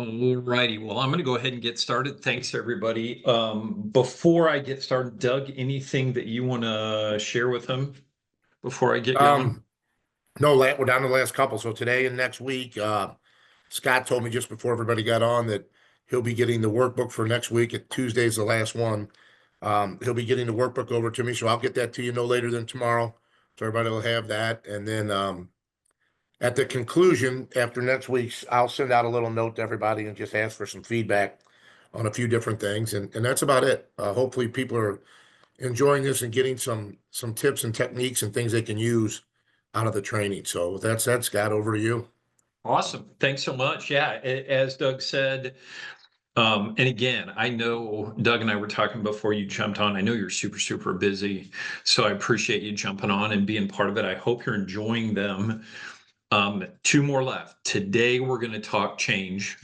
All righty. Well, I'm going to go ahead and get started. Thanks, everybody. Before I get started, Doug, anything that you want to share with them before I get going? Um, no, we're down to the last couple. So today and next week, Scott told me just before everybody got on that he'll be getting the workbook for next week. Tuesday's the last one. He'll be getting the workbook over to me, so I'll get that to you no later than tomorrow. So everybody will have that. And then at the conclusion, after next week's, I'll send out a little note to everybody and just ask for some feedback on a few different things. And that's about it. Hopefully people are enjoying this and getting some tips and techniques and things they can use out of the training. So with that said, Scott, over to you. Awesome. Thanks so much. Yeah, as Doug said, and again, I know Doug and I were talking before you jumped on. I know you're super, super busy, so I appreciate you jumping on and being part of it. I hope you're enjoying them. Two more left. Today, we're going to talk change.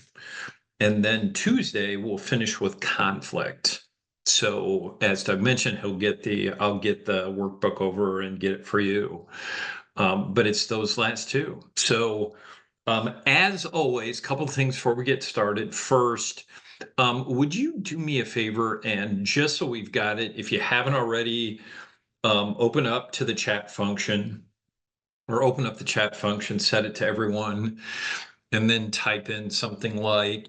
And then Tuesday, we'll finish with conflict. So as Doug mentioned, I'll get the workbook over and get it for you. But it's those last two. So as always, a couple of things before we get started. First, would you do me a favor and just so we've got it, if you haven't already, open up to the chat function or open up the chat function, set it to everyone, and then type in something like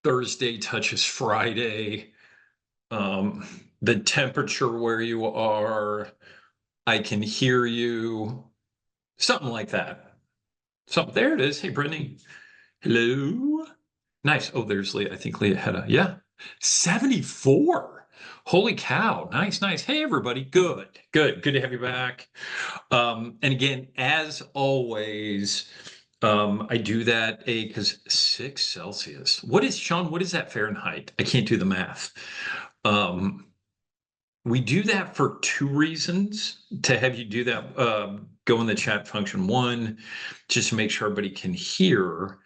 Thursday touches Friday, the temperature where you are, I can hear you, something like that. So there it is. Hey, Brittany. Hello. Nice. Oh, there's Leah. I think Leah had yeah, 74. Holy cow. Nice, nice. Hey, everybody. Good, good, good to have you back. And again, as always, I do that because 6 Celsius. What is, Sean, what is that Fahrenheit? I can't do the math. We do that for 2 reasons to have you do that. Go in the chat function. One, just to make sure everybody can hear.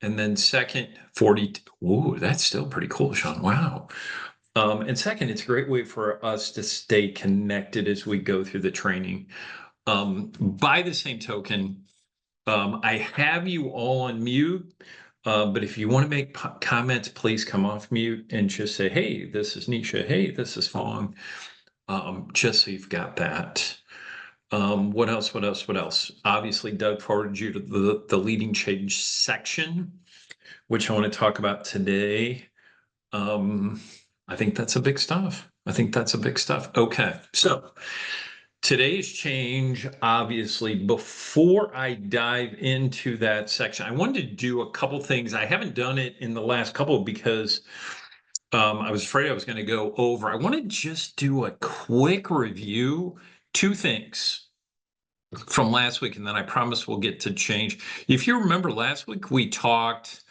And then second, 40. Ooh, that's still pretty cool, Sean. Wow. And second, it's a great way for us to stay connected as we go through the training. By the same token, I have you all on mute, but if you want to make comments, please come off mute and just say, hey, this is Nisha. Hey, this is Fong. Just so you've got that. What else? What else? What else? Obviously, Doug forwarded you to the leading change section, which I want to talk about today. I think that's a big stuff. I think that's a big stuff. Okay, so today's change, obviously, before I dive into that section, I wanted to do a couple things. I haven't done it in the last couple because I was afraid I was going to go over. I want to just do a quick review, 2 things from last week, and then I promise we'll get to change. If you remember last week, we talked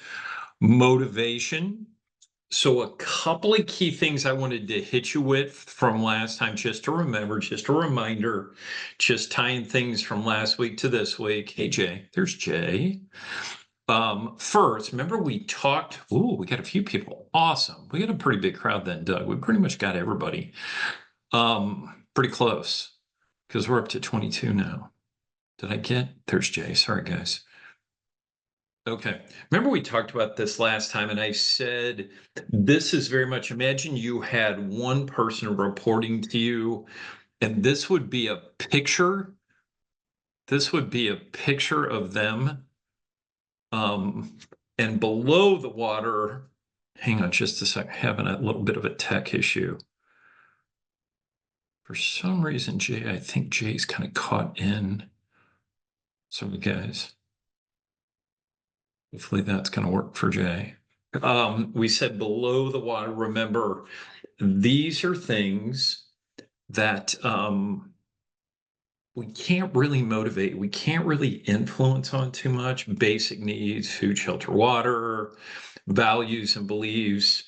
motivation. So a couple of key things I wanted to hit you with from last time, just to remember, just a reminder, just tying things from last week to this week. Hey, Jay, there's Jay. First, remember we talked, we got a few people. Awesome. We got a pretty big crowd then, Doug. We pretty much got everybody. Pretty close because we're up to 22 now. There's Jay. Sorry, guys. Okay. Remember we talked about this last time and I said, this is very much, imagine you had one person reporting to you and this would be a picture. This would be a picture of them. And below the water, hang on just a second, having a little bit of a tech issue. For some reason, Jay, I think Jay's kind of caught in. Sorry, guys. Hopefully that's going to work for Jay. We said below the water, remember, these are things that we can't really motivate. We can't really influence on too much. Basic needs, food, shelter, water, values and beliefs,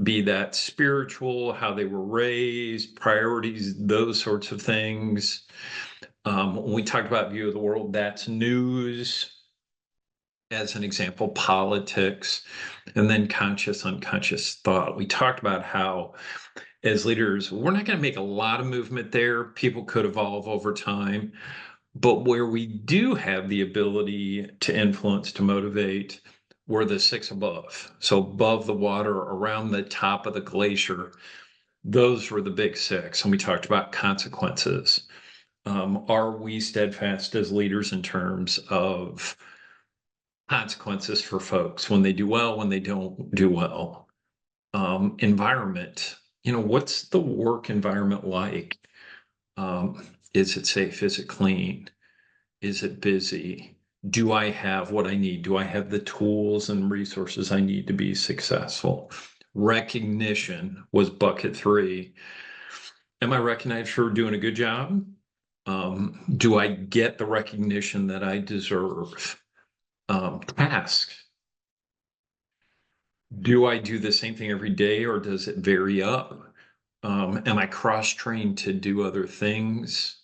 be that spiritual, how they were raised, priorities, those sorts of things. When we talk about view of the world, that's news. As an example, politics, and then conscious, unconscious thought. We talked about how as leaders, we're not going to make a lot of movement there. People could evolve over time, but where we do have the ability to influence, to motivate, were the six above. So above the water, around the top of the glacier, those were the big six. And we talked about consequences. Are we steadfast as leaders in terms of consequences for folks when they do well, when they don't do well? Environment, what's the work environment like? Is it safe? Is it clean? Is it busy? Do I have what I need? Do I have the tools and resources I need to be successful? Recognition was bucket three. Am I recognized for doing a good job? Do I get the recognition that I deserve? Task. Do I do the same thing every day or does it vary up? Am I cross-trained to do other things?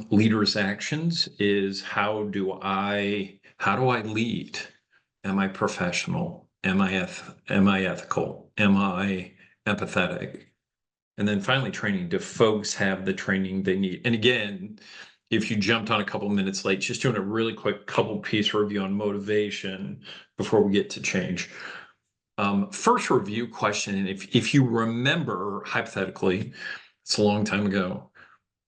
Leaders' actions is how do I lead? Am I professional? Am I ethical? Am I empathetic? And then finally, training. Do folks have the training they need? And again, if you jumped on a couple minutes late, just doing a really quick couple piece review on motivation before we get to change. First review question, and if you remember, hypothetically, it's a long time ago,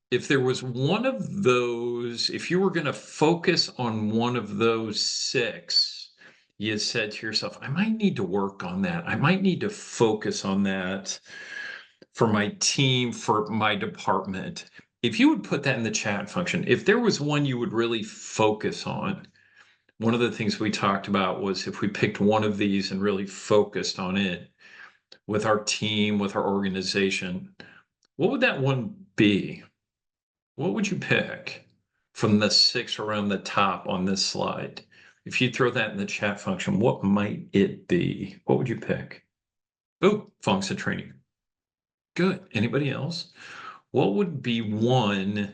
if there was one of those, if you were going to focus on one of those six, you said to yourself, I might need to work on that. I might need to focus on that for my team, for my department. If you would put that in the chat function, if there was one you would really focus on, one of the things we talked about was if we picked one of these and really focused on it with our team, with our organization, what would that one be? What would you pick from the six around the top on this slide? If you throw that in the chat function, what might it be? What would you pick? Oh, function training. Good. Anybody else? What would be one?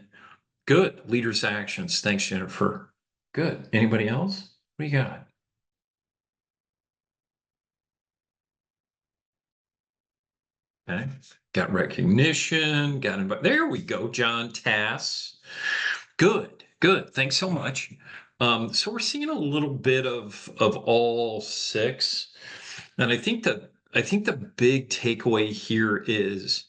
Good. Leaders' actions. Thanks, Jennifer. Good. Anybody else? What do you got? Okay. Got recognition. There we go, John. Tasks. Good. Good. Thanks so much. So we're seeing a little bit of all six, and I think the big takeaway here is,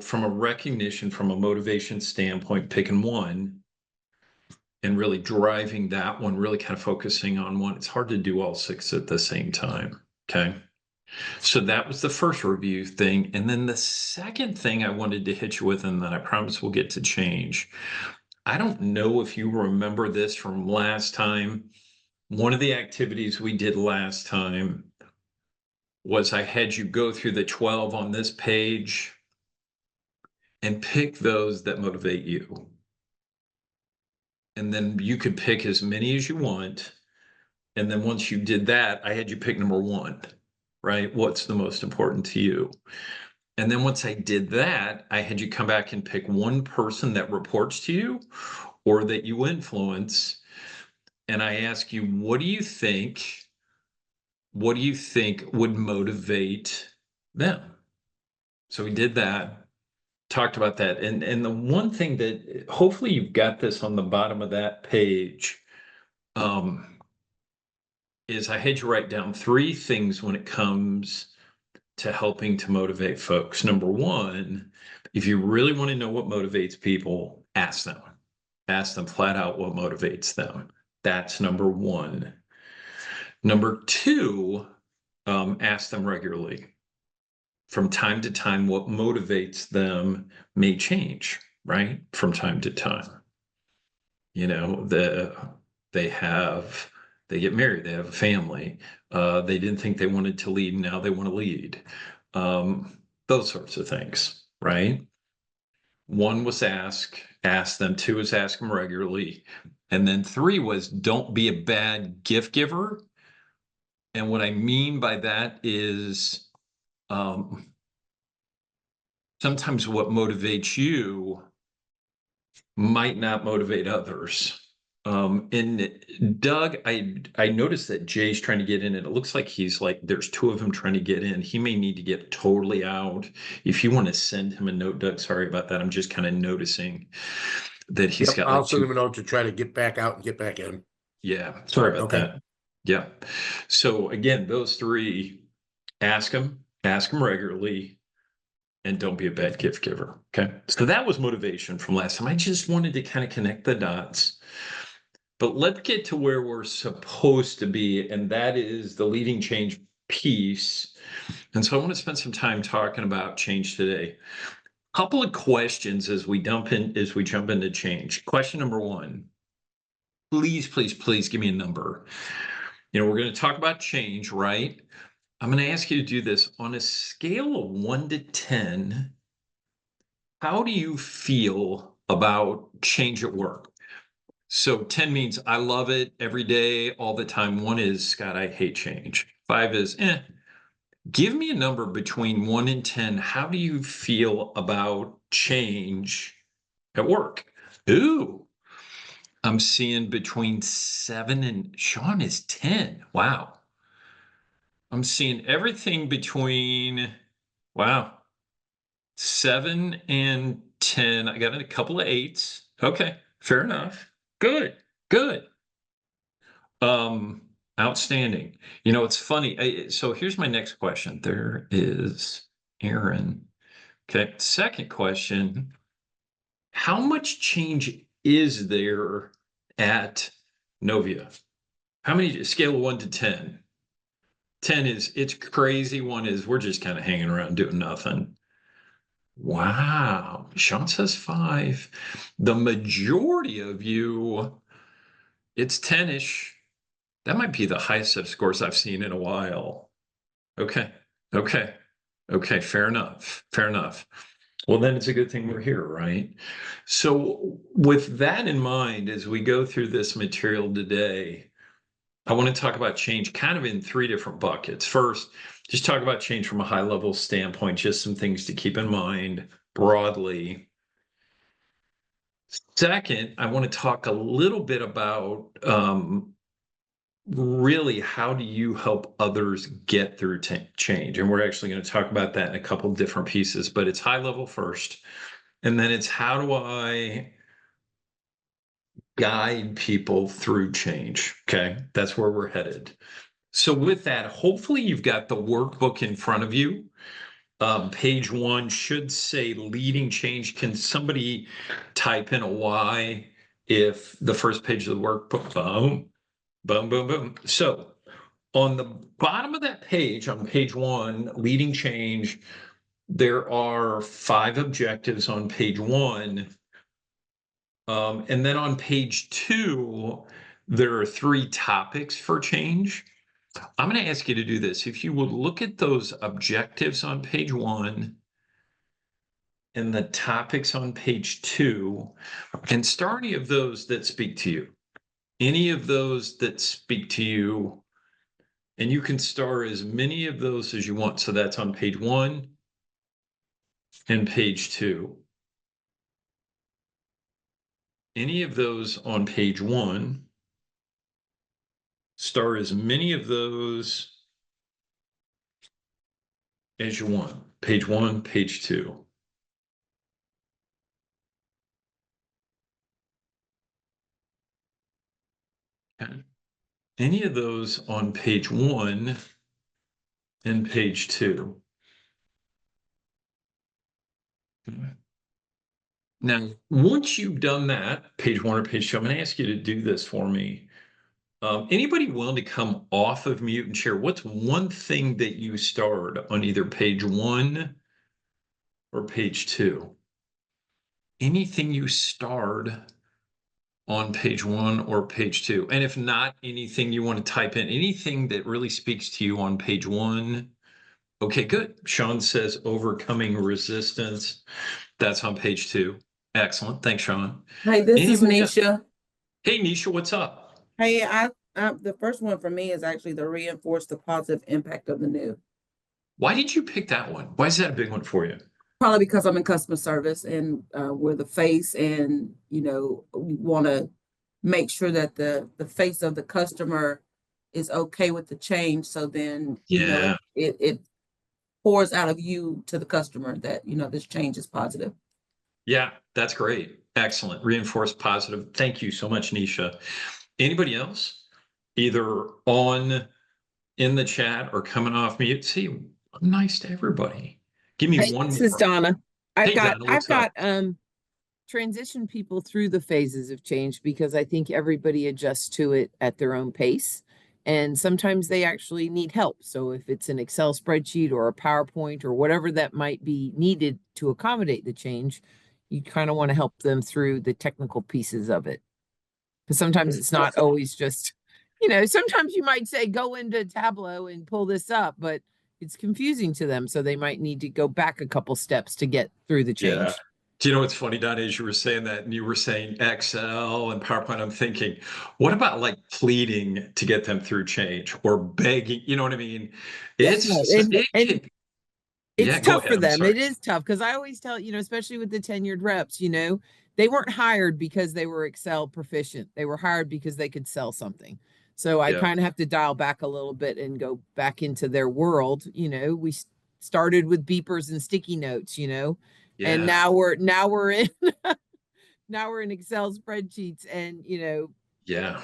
from a recognition, from a motivation standpoint, picking one and really driving that one, really kind of focusing on one. It's hard to do all six at the same time. Okay. So that was the first review thing. And then the second thing I wanted to hit you with, and then I promise we'll get to change. I don't know if you remember this from last time. One of the activities we did last time was I had you go through the 12 on this page and pick those that motivate you. And then you could pick as many as you want. And then once you did that, I had you pick number one, right? What's the most important to you? And then once I did that, I had you come back and pick one person that reports to you or that you influence. And I ask you, what do you think would motivate them? So we did that, talked about that. And the one thing that hopefully you've got this on the bottom of that page, is I had you write down three things when it comes to helping to motivate folks. Number one, if you really want to know what motivates people, ask them. Ask them flat out what motivates them. That's number one. Number two, ask them regularly. From time to time, what motivates them may change, right? From time to time. They get married, they have a family. They didn't think they wanted to lead, now they want to lead. Those sorts of things, right? One was ask them. Two was ask them regularly. And then three was don't be a bad gift giver. And what I mean by that is sometimes what motivates you might not motivate others. And Doug, I noticed that Jay's trying to get in, and it looks like there's two of them trying to get in. He may need to get totally out. If you want to send him a note, Doug, sorry about that. I'm just kind of noticing that he's got I'll send him a note to try to get back out and get back in. Yeah, sorry about Okay. that. Yeah. So again, those three, ask them regularly, and don't be a bad gift giver. Okay. So that was motivation from last time. I just wanted to kind of connect the dots. But let's get to where we're supposed to be, and that is the leading change piece. And so I want to spend some time talking about change today. Couple of questions as we jump into change. Question number one. Please, please, please give me a number. We're going to talk about change, right? I'm going to ask you to do this on a scale of 1 to 10. How do you feel about change at work? So 10 means I love it every day, all the time. 1 is, Scott, I hate change. 5 is, eh. Give me a number between 1 and 10. How do you feel about change at work? Ooh, I'm seeing between 7 and Sean is 10. Wow. I'm seeing everything between, wow, 7 and 10. I got a couple of 8s. Okay, fair enough. Good, good. Outstanding. It's funny. So here's my next question. There is Aaron. Okay, second question. How much change is there at NOVVIA? How many, scale of 1 to 10? 10 is it's crazy. 1 is we're just kind of hanging around doing nothing. Wow. Sean says 5. The majority of you, it's 10-ish. That might be the highest set of scores I've seen in a while. Okay. Okay. Okay. Fair enough. Fair enough. Well, then it's a good thing we're here, right? So, with that in mind, as we go through this material today, I want to talk about change kind of in 3 different buckets. First, just talk about change from a high level standpoint, just some things to keep in mind broadly. Second, I want to talk a little bit about really how do you help others get through change? And we're actually going to talk about that in a couple different pieces, but it's high level first. And then it's how do I guide people through change? Okay, that's where we're headed. So with that, hopefully you've got the workbook in front of you. Page 1 should say leading change. Can somebody type in a Y if the first page of the workbook? Boom, boom, boom, boom. So on the bottom of that page, on page 1, leading change, there are 5 objectives on page 1. And then on page 2, there are 3 topics for change. I'm going to ask you to do this. If you would look at those objectives on page 1 and the topics on page 2, and star any of those that speak to you. Any of those that speak to you, and you can star as many of those as you want. So that's on page 1 and page 2. Any of those on page 1, star as many of those as you want. Page 1, page 2. Okay. Any of those on page 1 and page 2. Now, once you've done that, page 1 or page 2, I'm going to ask you to do this for me. Anybody willing to come off of mute and share what's one thing that you starred on either page 1 or page 2? Anything you starred on page 1 or page 2? And if not, anything you want to type in, anything that really speaks to you on page 1. Okay, good. Sean says overcoming resistance. That's on page 2. Excellent. Thanks, Sean. Hi, this is Anybody else? Nisha. Hey, Nisha, what's up? Hey, the first one for me is actually to reinforce the positive impact of the new. Why did you pick that one? Why is that a big one for you? Probably because I'm in customer service and we're the face, and we want to make sure that the face of the customer is okay with the change. So then, Yeah. it pours out of you to the customer that this change is positive. Yeah, that's great. Excellent. Reinforce positive. Thank you so much, Nisha. Anybody else? either on in the chat or coming off mute. See, I'm nice to everybody. Give me Hey, one this is more. Donna. Hey, Donna, I've what's up? got transition people through the phases of change because I think everybody adjusts to it at their own pace. And sometimes they actually need help. So if it's an Excel spreadsheet or a PowerPoint or whatever that might be needed to accommodate the change, you kind of want to help them through the technical pieces of it. Because sometimes it's not always just, sometimes you might say, go into Tableau and pull this up, but it's confusing to them. So they might need to go back a couple steps to get through the change. Yeah. Do you know what's funny, Donna, as you were saying that and you were saying Excel and PowerPoint, I'm thinking, what about like pleading to get them through change or begging? You know what I mean? Yeah, It and can, it's yeah, go tough ahead. for I'm them. sorry. It is tough because I always tell, especially with the tenured reps, they weren't hired because they were Excel proficient. They were hired because they could sell something. So I Yeah. kind of have to dial back a little bit and go back into their world. We started with beepers and sticky notes, and Yeah. now we're in now we're in Excel spreadsheets and Yeah.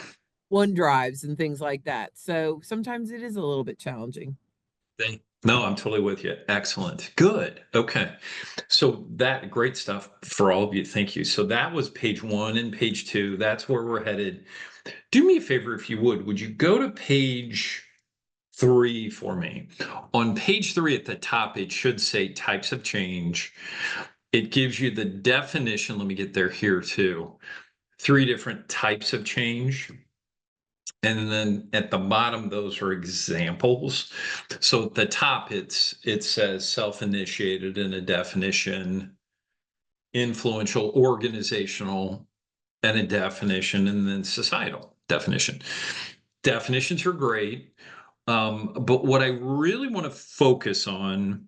OneDrives and things like that. So sometimes it is a little bit challenging. No, I'm totally with you. Excellent. Good. Okay. So that great stuff for all of you. Thank you. So that was page 1 and page 2. That's where we're headed. Do me a favor if you would you go to page 3 for me? On page 3 at the top, it should say types of change. It gives you the definition. Let me get there here too. 3 different types of change. And then at the bottom, those are examples. So at the top, it says self-initiated in a definition, influential, organizational, and a definition, and then societal definition. Definitions are great. But what I really want to focus on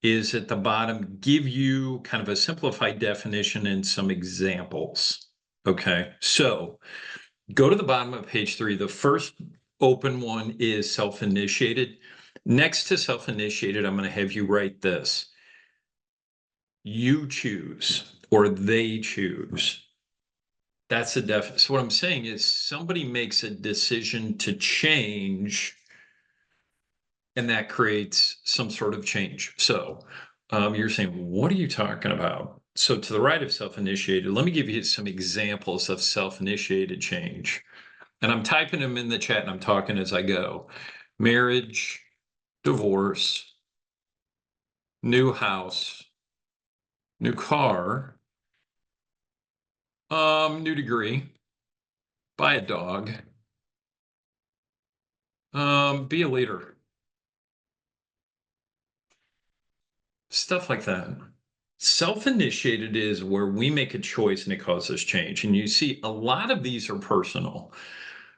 is at the bottom, give you kind of a simplified definition and some examples. Okay, so go to the bottom of page 3. The first open one is self-initiated. Next to self-initiated, I'm going to have you write this. You choose or they choose. That's the definition. So what I'm saying is somebody makes a decision to change and that creates some sort of change. So you're saying, what are you talking about? So to the right of self-initiated, let me give you some examples of self-initiated change. And I'm typing them in the chat and I'm talking as I go. Marriage, divorce, new house, new car, new degree, buy a dog, be a leader. Stuff like that. Self-initiated is where we make a choice and it causes change. And you see a lot of these are personal.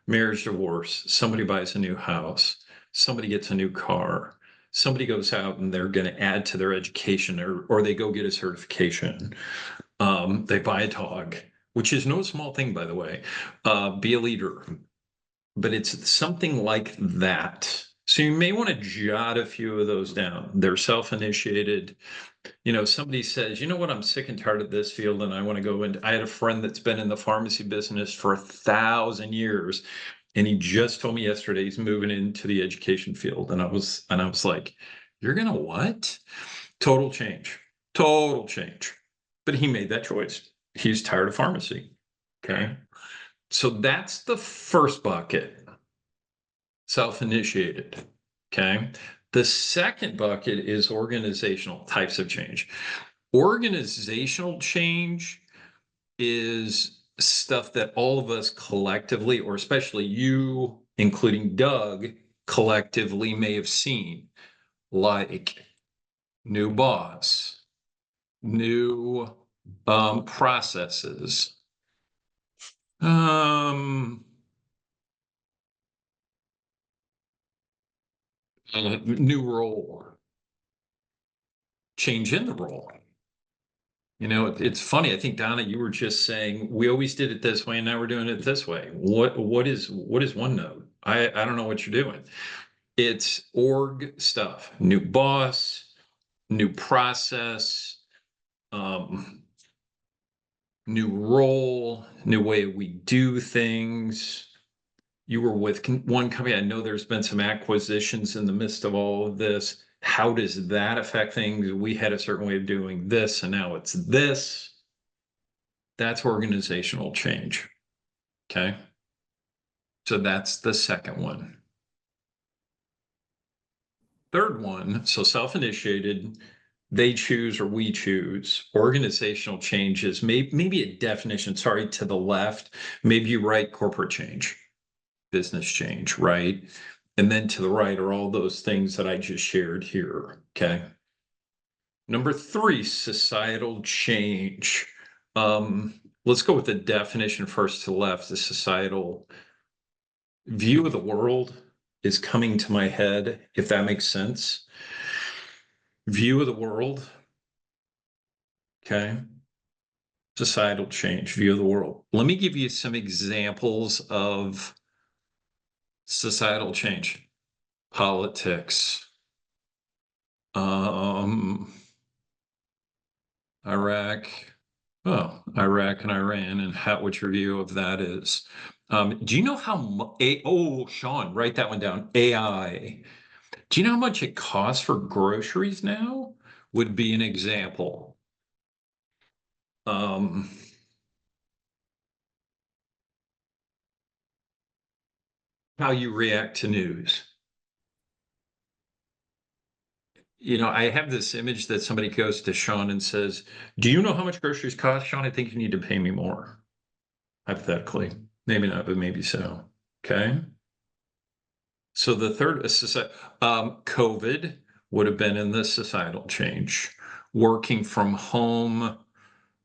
Marriage, divorce, somebody buys a new house, somebody gets a new car, somebody goes out and they're going to add to their education or they go get a certification. They buy a dog, which is no small thing, by the way. Be a leader. But it's something like that. So you may want to jot a few of those down. They're self-initiated. Somebody says, you know what, I'm sick and tired of this field and I want to go into, I had a friend that's been in the pharmacy business for 1,000 years. And he just told me yesterday he's moving into the education field. And I was like, you're gonna what? Total change. Total change. But he made that choice. He's tired of pharmacy. Okay. So that's the first bucket. Self-initiated. Okay. The second bucket is organizational types of change. Organizational change is stuff that all of us collectively, or especially you, including Doug, collectively may have seen, like new boss, new processes, new role, change in the role. It's funny. I think Donna, you were just saying we always did it this way, and now we're doing it this way. What is OneNote? I don't know what you're doing. It's org stuff. New boss, new process, new role, new way we do things. You were with one company. I know there's been some acquisitions in the midst of all of this. How does that affect things? We had a certain way of doing this, and now it's this. That's organizational change. Okay. So that's the second one. Third one, so self-initiated, they choose or we choose. Organizational changes, maybe a definition, sorry, to the left, maybe you write corporate change, business change, right? And then to the right are all those things that I just shared here, okay? Number 3, societal change. Let's go with the definition first to the left. The societal view of the world is coming to my head, if that makes sense. View of the world. Okay. Societal change, view of the world. Let me give you some examples of societal change. Politics. Iraq. Oh, Iraq and Iran, and what your view of that is. Do you know how oh, Sean, write that one down. AI. Do you know how much it costs for groceries now? Would be an example. How you react to news. You know, I have this image that somebody goes to Sean and says, "Do you know how much groceries cost, Sean? I think you need to pay me more." Hypothetically, maybe not, but maybe so. Okay. So the third, COVID would have been in the societal change. Working from home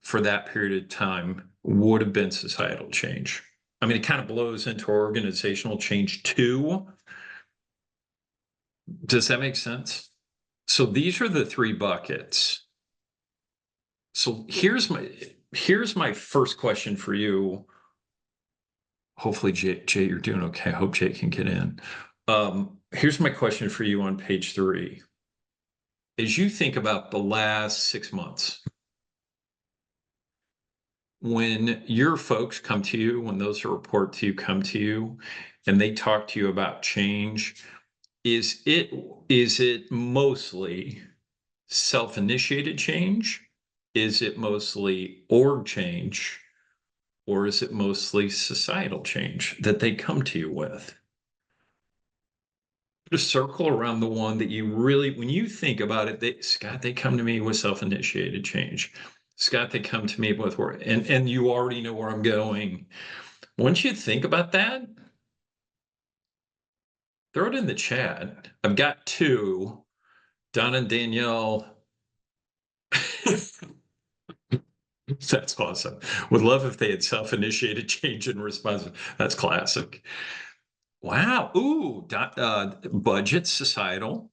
for that period of time would have been societal change. I mean, it kind of blows into organizational change too. Does that make sense? So these are the 3 buckets. So here's my first question for you. Hopefully, Jay, you're doing okay. I hope Jay can get in. Here's my question for you on page 3. As you think about the last 6 months, when your folks come to you, when those who report to you come to you, and they talk to you about change, is it mostly self-initiated change? Is it mostly org change? Or is it mostly societal change that they come to you with? Put a circle around the one that you really, when you think about it, Scott, they come to me with self-initiated change. Scott, they come to me with work, and you already know where I'm going. Once you think about that, throw it in the chat. I've got 2, Don and Danielle. That's awesome. Would love if they had self-initiated change in response. That's classic. Wow. Ooh, budget, societal.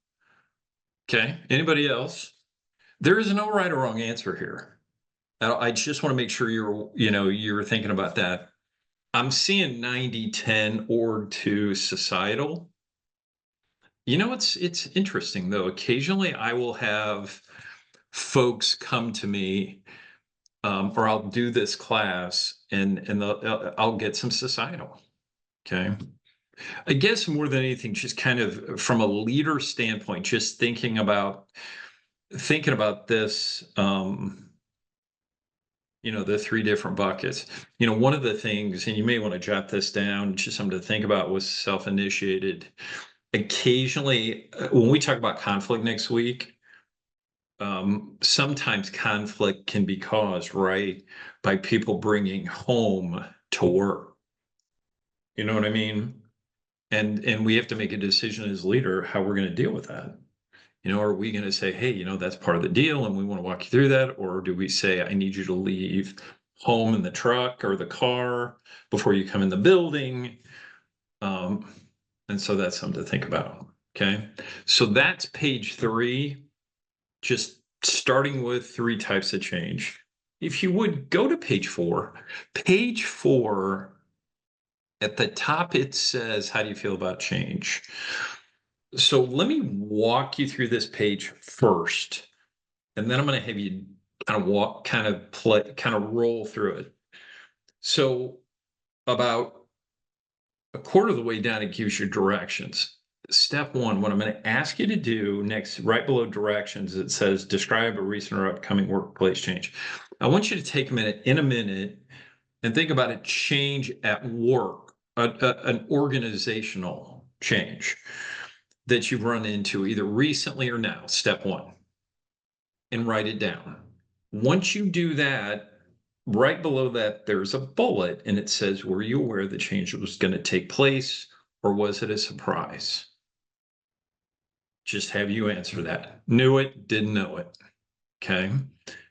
Okay. Anybody else? There is no right or wrong answer here. I just want to make sure you're thinking about that. I'm seeing 90-10 org to societal. You know, it's interesting though. Occasionally I will have folks come to me, or I'll do this class and I'll get some societal. Okay. I guess more than anything, just kind of from a leader standpoint, just thinking about this, the 3 different buckets. One of the things, and you may want to jot this down, just something to think about, was self-initiated. Occasionally, when we talk about conflict next week, sometimes conflict can be caused, right, by people bringing home to work. You know what I mean? And we have to make a decision as leader how we're going to deal with that. Are we going to say, hey, that's part of the deal and we want to walk you through that? Or do we say, I need you to leave home in the truck or the car before you come in the building? And so that's something to think about. Okay. So that's page 3, just starting with 3 types of change. If you would go to page 4, at the top, it says, how do you feel about change? So let me walk you through this page first, and then I'm going to have you kind of roll through it. So about a quarter of the way down, it gives you directions. Step one, what I'm going to ask you to do next, right below directions, it says describe a recent or upcoming workplace change. I want you to take a minute, and think about a change at work, an organizational change that you've run into either recently or now, step one, and write it down. Once you do that, right below that, there's a bullet and it says, were you aware the change was going to take place or was it a surprise? Just have you answer that. Knew it, didn't know it. Okay.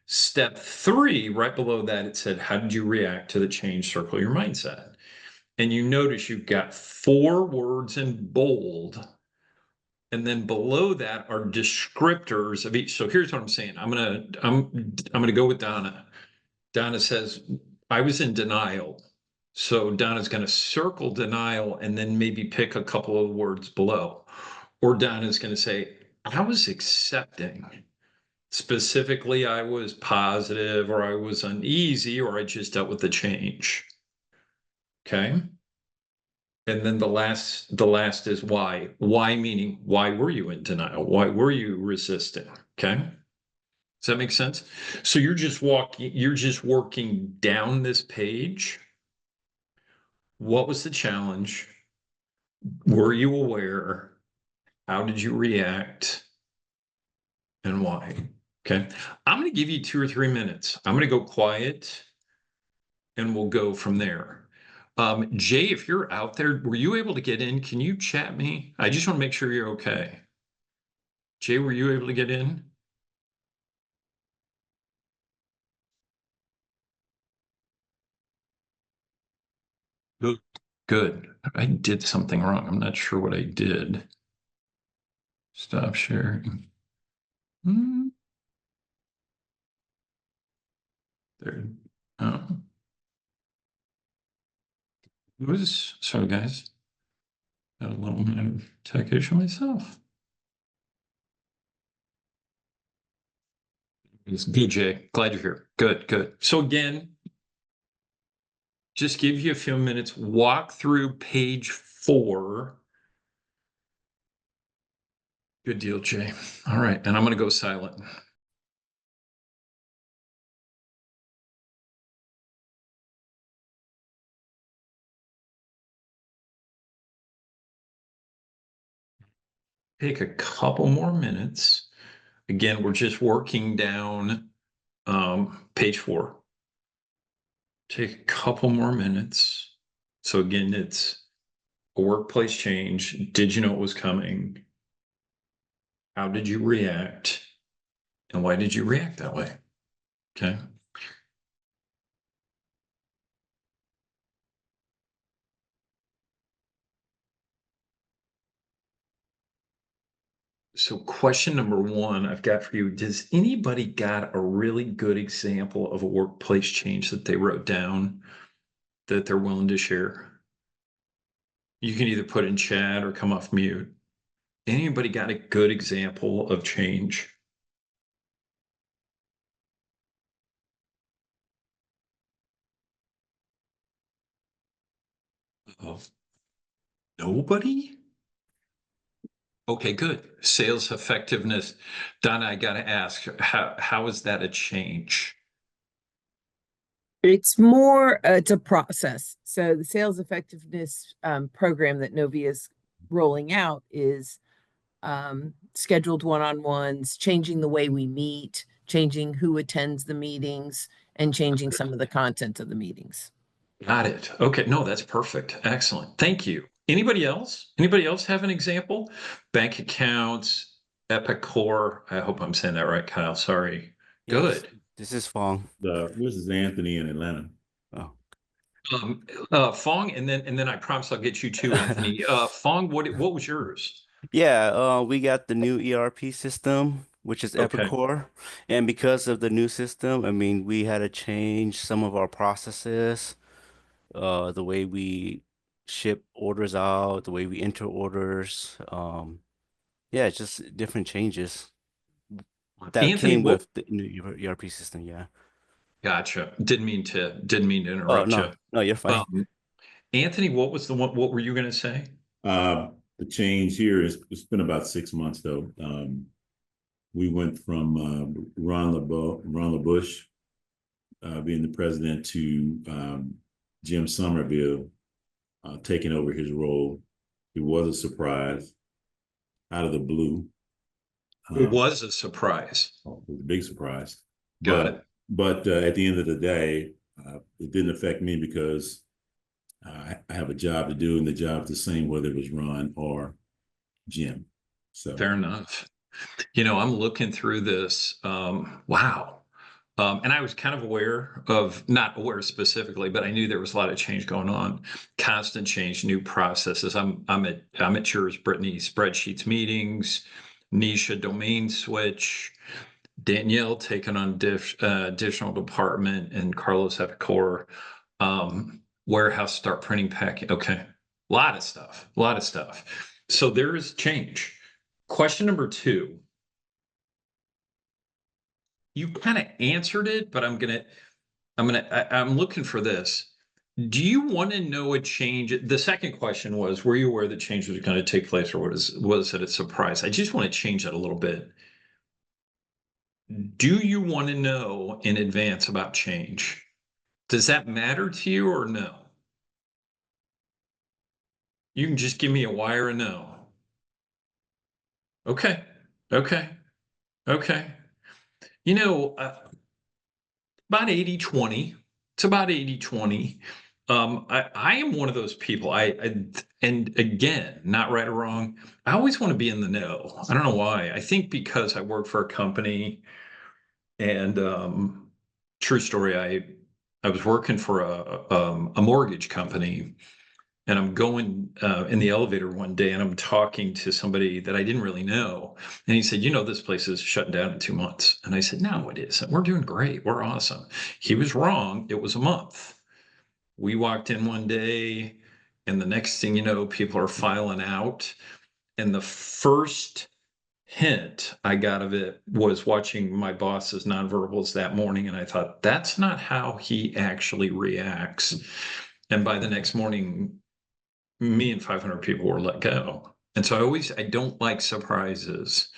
Step three, right below that, it said, how did you react to the change? Circle your mindset. And you notice you've got 4 words in bold. And then below that are descriptors of each. So here's what I'm saying. I'm gonna go with Donna. Donna says, I was in denial. So Donna's gonna circle denial and then maybe pick a couple of words below. Or Donna's gonna say, I was accepting. Specifically, I was positive, or I was uneasy, or I just dealt with the change. Okay. And then the last is why. Why meaning, why were you in denial? Why were you resisting? Okay. Does that make sense? So you're just working down this page. What was the challenge? Were you aware? How did you react? And why? Okay. I'm going to give you 2 or 3 minutes. I'm going to go quiet and we'll go from there. Jay, if you're out there, were you able to get in? Can you chat me? I just want to make sure you're okay. Jay, were you able to get in? Good. Good. I did something wrong. I'm not sure what I did. Stop sharing. There. Oh. It was, sorry guys. Got a little bit of tech issue myself. It's good, Jay. Glad you're here. Good, good. So again, just give you a few minutes, walk through page 4. Good deal, Jay. All right, and I'm going to go silent. Take a couple more minutes. Again, we're just working down page 4. Take a couple more minutes. So again, it's a workplace change. Did you know it was coming? How did you react? And why did you react that way? Okay. So question number 1 I've got for you, does anybody got a really good example of a workplace change that they wrote down that they're willing to share? You can either put in chat or come off mute. Anybody got a good example of change? Oh, nobody? Okay, good. Sales effectiveness. Donna, I got to ask, how is that a change? It's more, it's a process. So the sales effectiveness program that NOVVIA is rolling out is scheduled one-on-ones, changing the way we meet, changing who attends the meetings, and changing some of the content of the meetings. Got it. Okay, no, that's perfect. Excellent. Thank you. Anybody else? Anybody else have an example? Bank accounts, Epicor. I hope I'm saying that right, Kyle. Sorry. Yes, Good. this is Fong. This is Anthony in Atlanta. Oh, Fong, and then I promise I'll get you too, Anthony. Fong, what was yours? yeah, we got the new ERP system, which is Okay. Epicor. And because of the new system, I mean, we had to change some of our processes, the way we ship orders out, the way we enter orders. Yeah, it's just different changes that Anthony, came what? with the new ERP system. Yeah. Gotcha. Didn't mean to Oh, interrupt no, you. no, you're fine. Anthony, what was the one, what were you going to say? The change here is, it's been about 6 months though. We went from Ron LaBush being the president to Jim Somerville taking over his role. It was a surprise out of the blue. It was a surprise. It was a big surprise. Got it. But at the end of the day, it didn't affect me because I have a job to do, and the job's the same whether it was Ron or Jim. So Fair enough. You know, I'm looking through this. Wow. And I was kind of aware of, not aware specifically, but I knew there was a lot of change going on, constant change, new processes. I'm at yours, Brittany, spreadsheets, meetings, Nisha domain switch, Danielle taking on additional department, and Carlos Epicor, warehouse, start printing, packing. Okay. A lot of stuff. So there is change. Question number 2. You kind of answered it, but I'm looking for this. Do you want to know a change? The second question was, were you aware that change was going to take place, or was it a surprise? I just want to change that a little bit. Do you want to know in advance about change? Does that matter to you or no? You can just give me a why or a no. Okay. You know, about 80-20. It's about 80-20. I am one of those people. And again, not right or wrong, I always want to be in the know. I don't know why. I think because I work for a company, and true story, I was working for a mortgage company, and I'm going in the elevator one day, and I'm talking to somebody that I didn't really know. And he said, you know, this place is shutting down in 2 months. And I said, no, it isn't. We're doing great. We're awesome. He was wrong. It was a month. We walked in one day, and the next thing you know, people are filing out. And the first hint I got of it was watching my boss's nonverbals that morning. And I thought, that's not how he actually reacts. And by the next morning, me and 500 people were let go. And so I don't like surprises.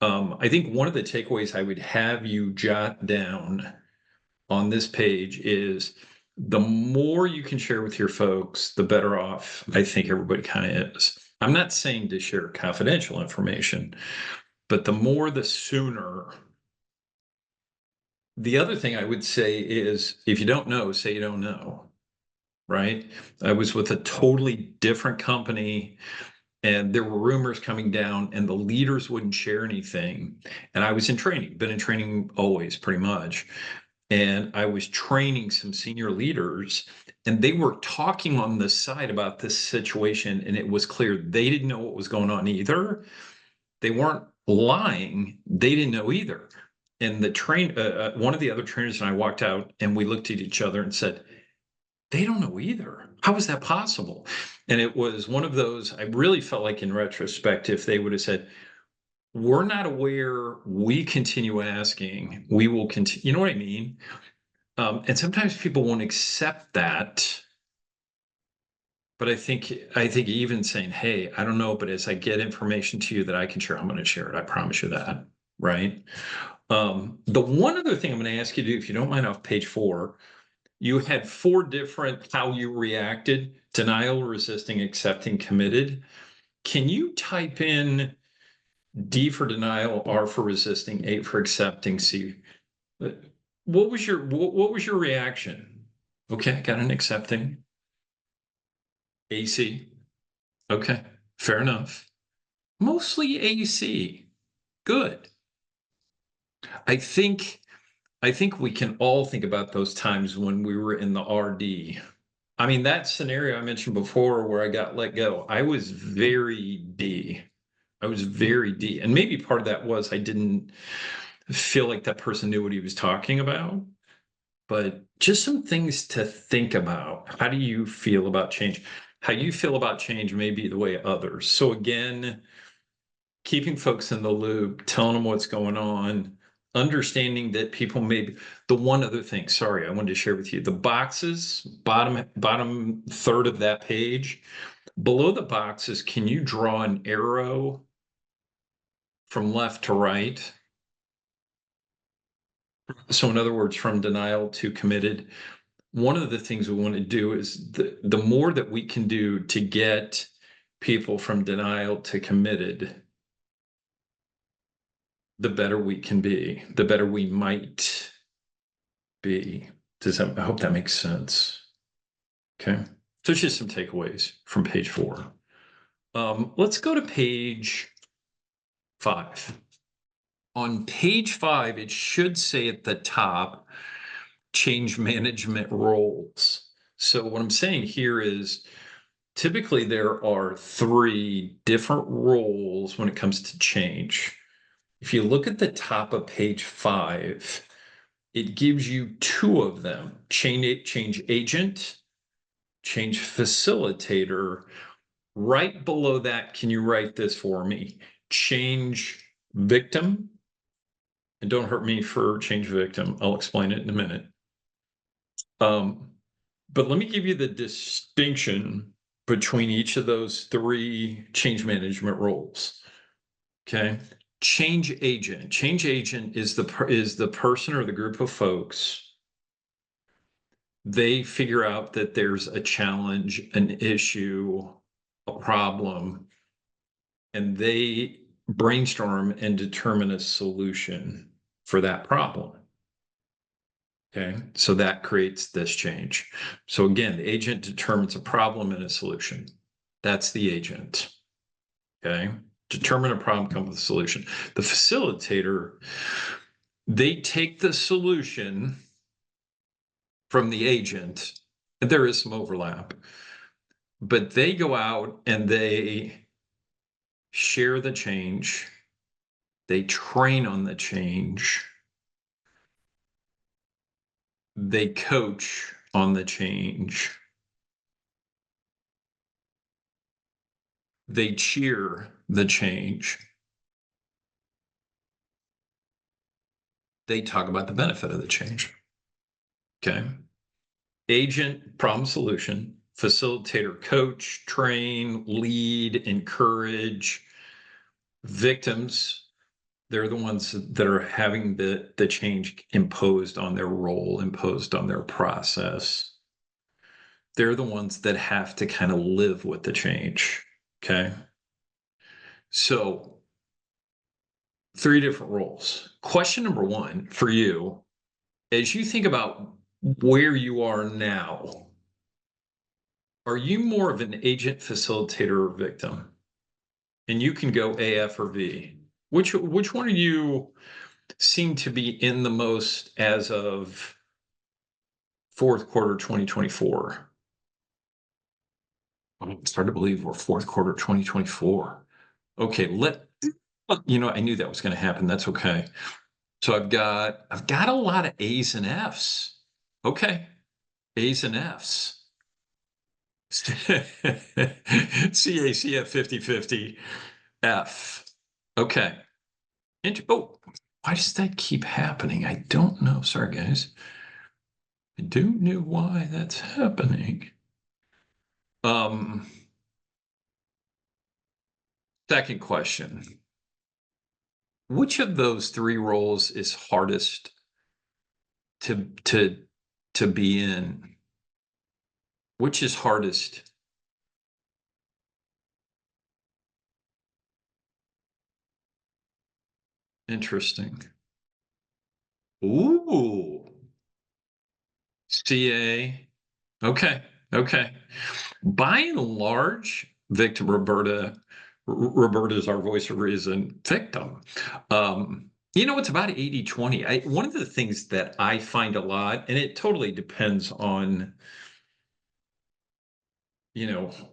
I think one of the takeaways I would have you jot down on this page is, the more you can share with your folks, the better off I think everybody kind of is. I'm not saying to share confidential information, but the more, the sooner. The other thing I would say is, if you don't know, say you don't know. Right? I was with a totally different company, and there were rumors coming down, and the leaders wouldn't share anything. And I was in training, been in training always pretty much. And I was training some senior leaders, and they were talking on the side about this situation. And it was clear they didn't know what was going on either. They weren't lying. They didn't know either. And one of the other trainers and I walked out, and we looked at each other and said, they don't know either. How is that possible? And it was one of those, I really felt like in retrospect, if they would have said, we're not aware, we continue asking, we will continue, you know what I mean? And sometimes people won't accept that. But I think even saying, hey, I don't know, but as I get information to you that I can share, I'm going to share it. I promise you that. Right. The one other thing I'm going to ask you to do, if you don't mind, off page 4, you had 4 different how you reacted: denial, resisting, accepting, committed. Can you type in D for denial, R for resisting, A for accepting, C? What was your reaction? Okay, got an accepting. AC. Okay, fair enough. Mostly AC. Good. I think we can all think about those times when we were in the RD. I mean, that scenario I mentioned before where I got let go, I was very D. And maybe part of that was I didn't feel like that person knew what he was talking about. But just some things to think about. How do you feel about change? How you feel about change may be the way others. So again, keeping folks in the loop, telling them what's going on, understanding that people may, the one other thing, sorry, I wanted to share with you, the boxes, bottom third of that page, below the boxes, can you draw an arrow from left to right? So in other words, from denial to committed. One of the things we want to do is the more that we can do to get people from denial to committed, the better we can be, the better we might be. I hope that makes sense. Okay. So it's just some takeaways from page 4. Let's go to page 5. On page 5, it should say at the top, change management roles. So what I'm saying here is typically there are 3 different roles when it comes to change. If you look at the top of page 5, it gives you 2 of them, change agent, change facilitator. Right below that, can you write this for me? Change victim. And don't hurt me for change victim. I'll explain it in a minute. But let me give you the distinction between each of those 3 change management roles. Okay. Change agent. Change agent is the person or the group of folks. They figure out that there's a challenge, an issue, a problem, and they brainstorm and determine a solution for that problem. Okay, so that creates this change. So again, the agent determines a problem and a solution. That's the agent. Okay, determine a problem, come up with a solution. The facilitator, they take the solution from the agent, and there is some overlap, but they go out and they share the change, they train on the change, they coach on the change, they cheer the change, they talk about the benefit of the change. Okay. Agent, problem solution, facilitator, coach, train, lead, encourage. Victims, they're the ones that are having the change imposed on their role, imposed on their process. They're the ones that have to kind of live with the change. Okay. So 3 different roles. Question number 1 for you, as you think about where you are now, are you more of an agent, facilitator, or victim? And you can go AF or V. Which one of you seem to be in the most as of fourth quarter 2024? It's hard to believe we're fourth quarter 2024. Okay, I knew that was going to happen. That's okay. So I've got a lot of A's and F's. Okay, A's and F's. CACF 50/50 F. Okay. Why does that keep happening? I don't know. Sorry, guys. I don't know why that's happening. Second question. Which of those 3 roles is hardest to be in? Which is hardest? Interesting. Ooh. CA. Okay. Okay. By and large, victim Roberta's our voice of reason victim. It's about 80-20. One of the things that I find a lot, and it totally depends on,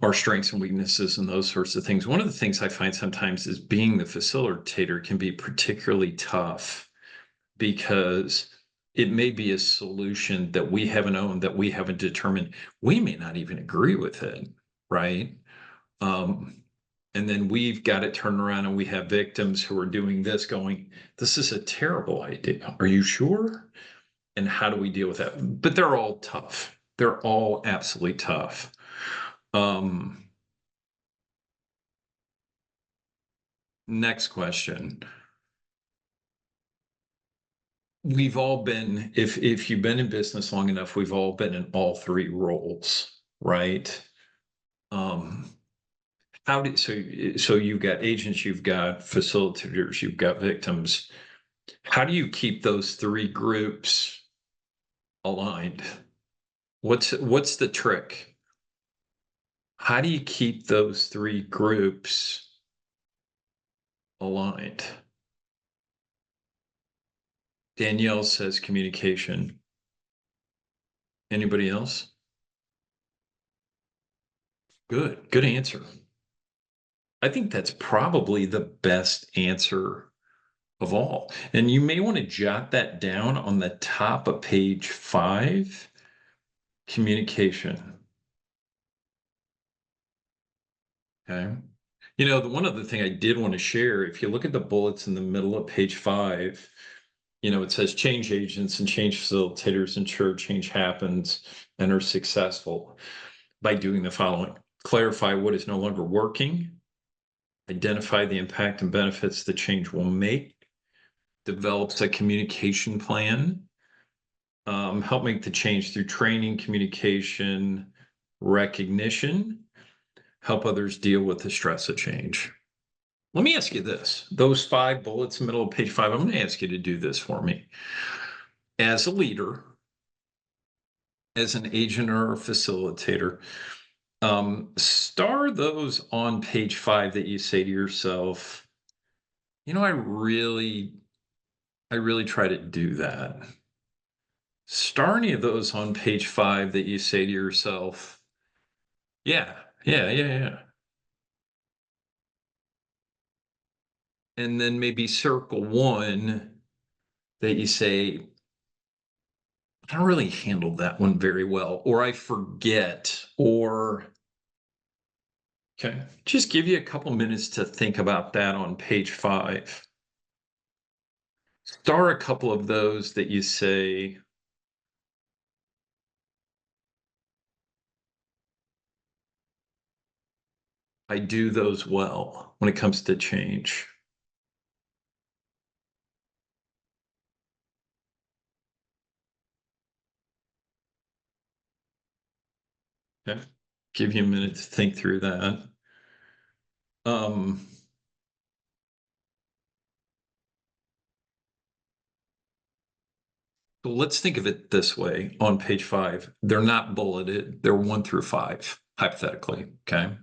our strengths and weaknesses and those sorts of things. One of the things I find sometimes is being the facilitator can be particularly tough because it may be a solution that we haven't owned, that we haven't determined. We may not even agree with it, right? And then we've got it turned around and we have victims who are doing this going, this is a terrible idea. Are you sure? And how do we deal with that? But they're all tough. They're all absolutely tough. Next question. We've all been, if you've been in business long enough, we've all been in all three roles, right? So you've got agents, you've got facilitators, you've got victims. How do you keep those three groups aligned? What's the trick? How do you keep those three groups aligned? Danielle says communication. Anybody else? Good answer. I think that's probably the best answer of all. And you may want to jot that down on the top of page 5, communication. Okay. You know, the one other thing I did want to share, if you look at the bullets in the middle of page 5, you know, it says change agents and change facilitators ensure change happens and are successful by doing the following: clarify what is no longer working, identify the impact and benefits the change will make, develops a communication plan, help make the change through training, communication, recognition, help others deal with the stress of change. Let me ask you this. Those 5 bullets in the middle of page 5, I'm going to ask you to do this for me. As a leader, as an agent or a facilitator, star those on page 5 that you say to yourself, you know, I really try to do that. Star any of those on page 5 that you say to yourself, yeah. And then maybe circle one that you say, I don't really handle that one very well, or I forget, or okay, just give you a couple minutes to think about that on page 5. Star a couple of those that you say, I do those well when it comes to change. Okay, give you a minute to think through that. So let's think of it this way on page 5. They're not bulleted, they're 1 through 5, hypothetically. Okay.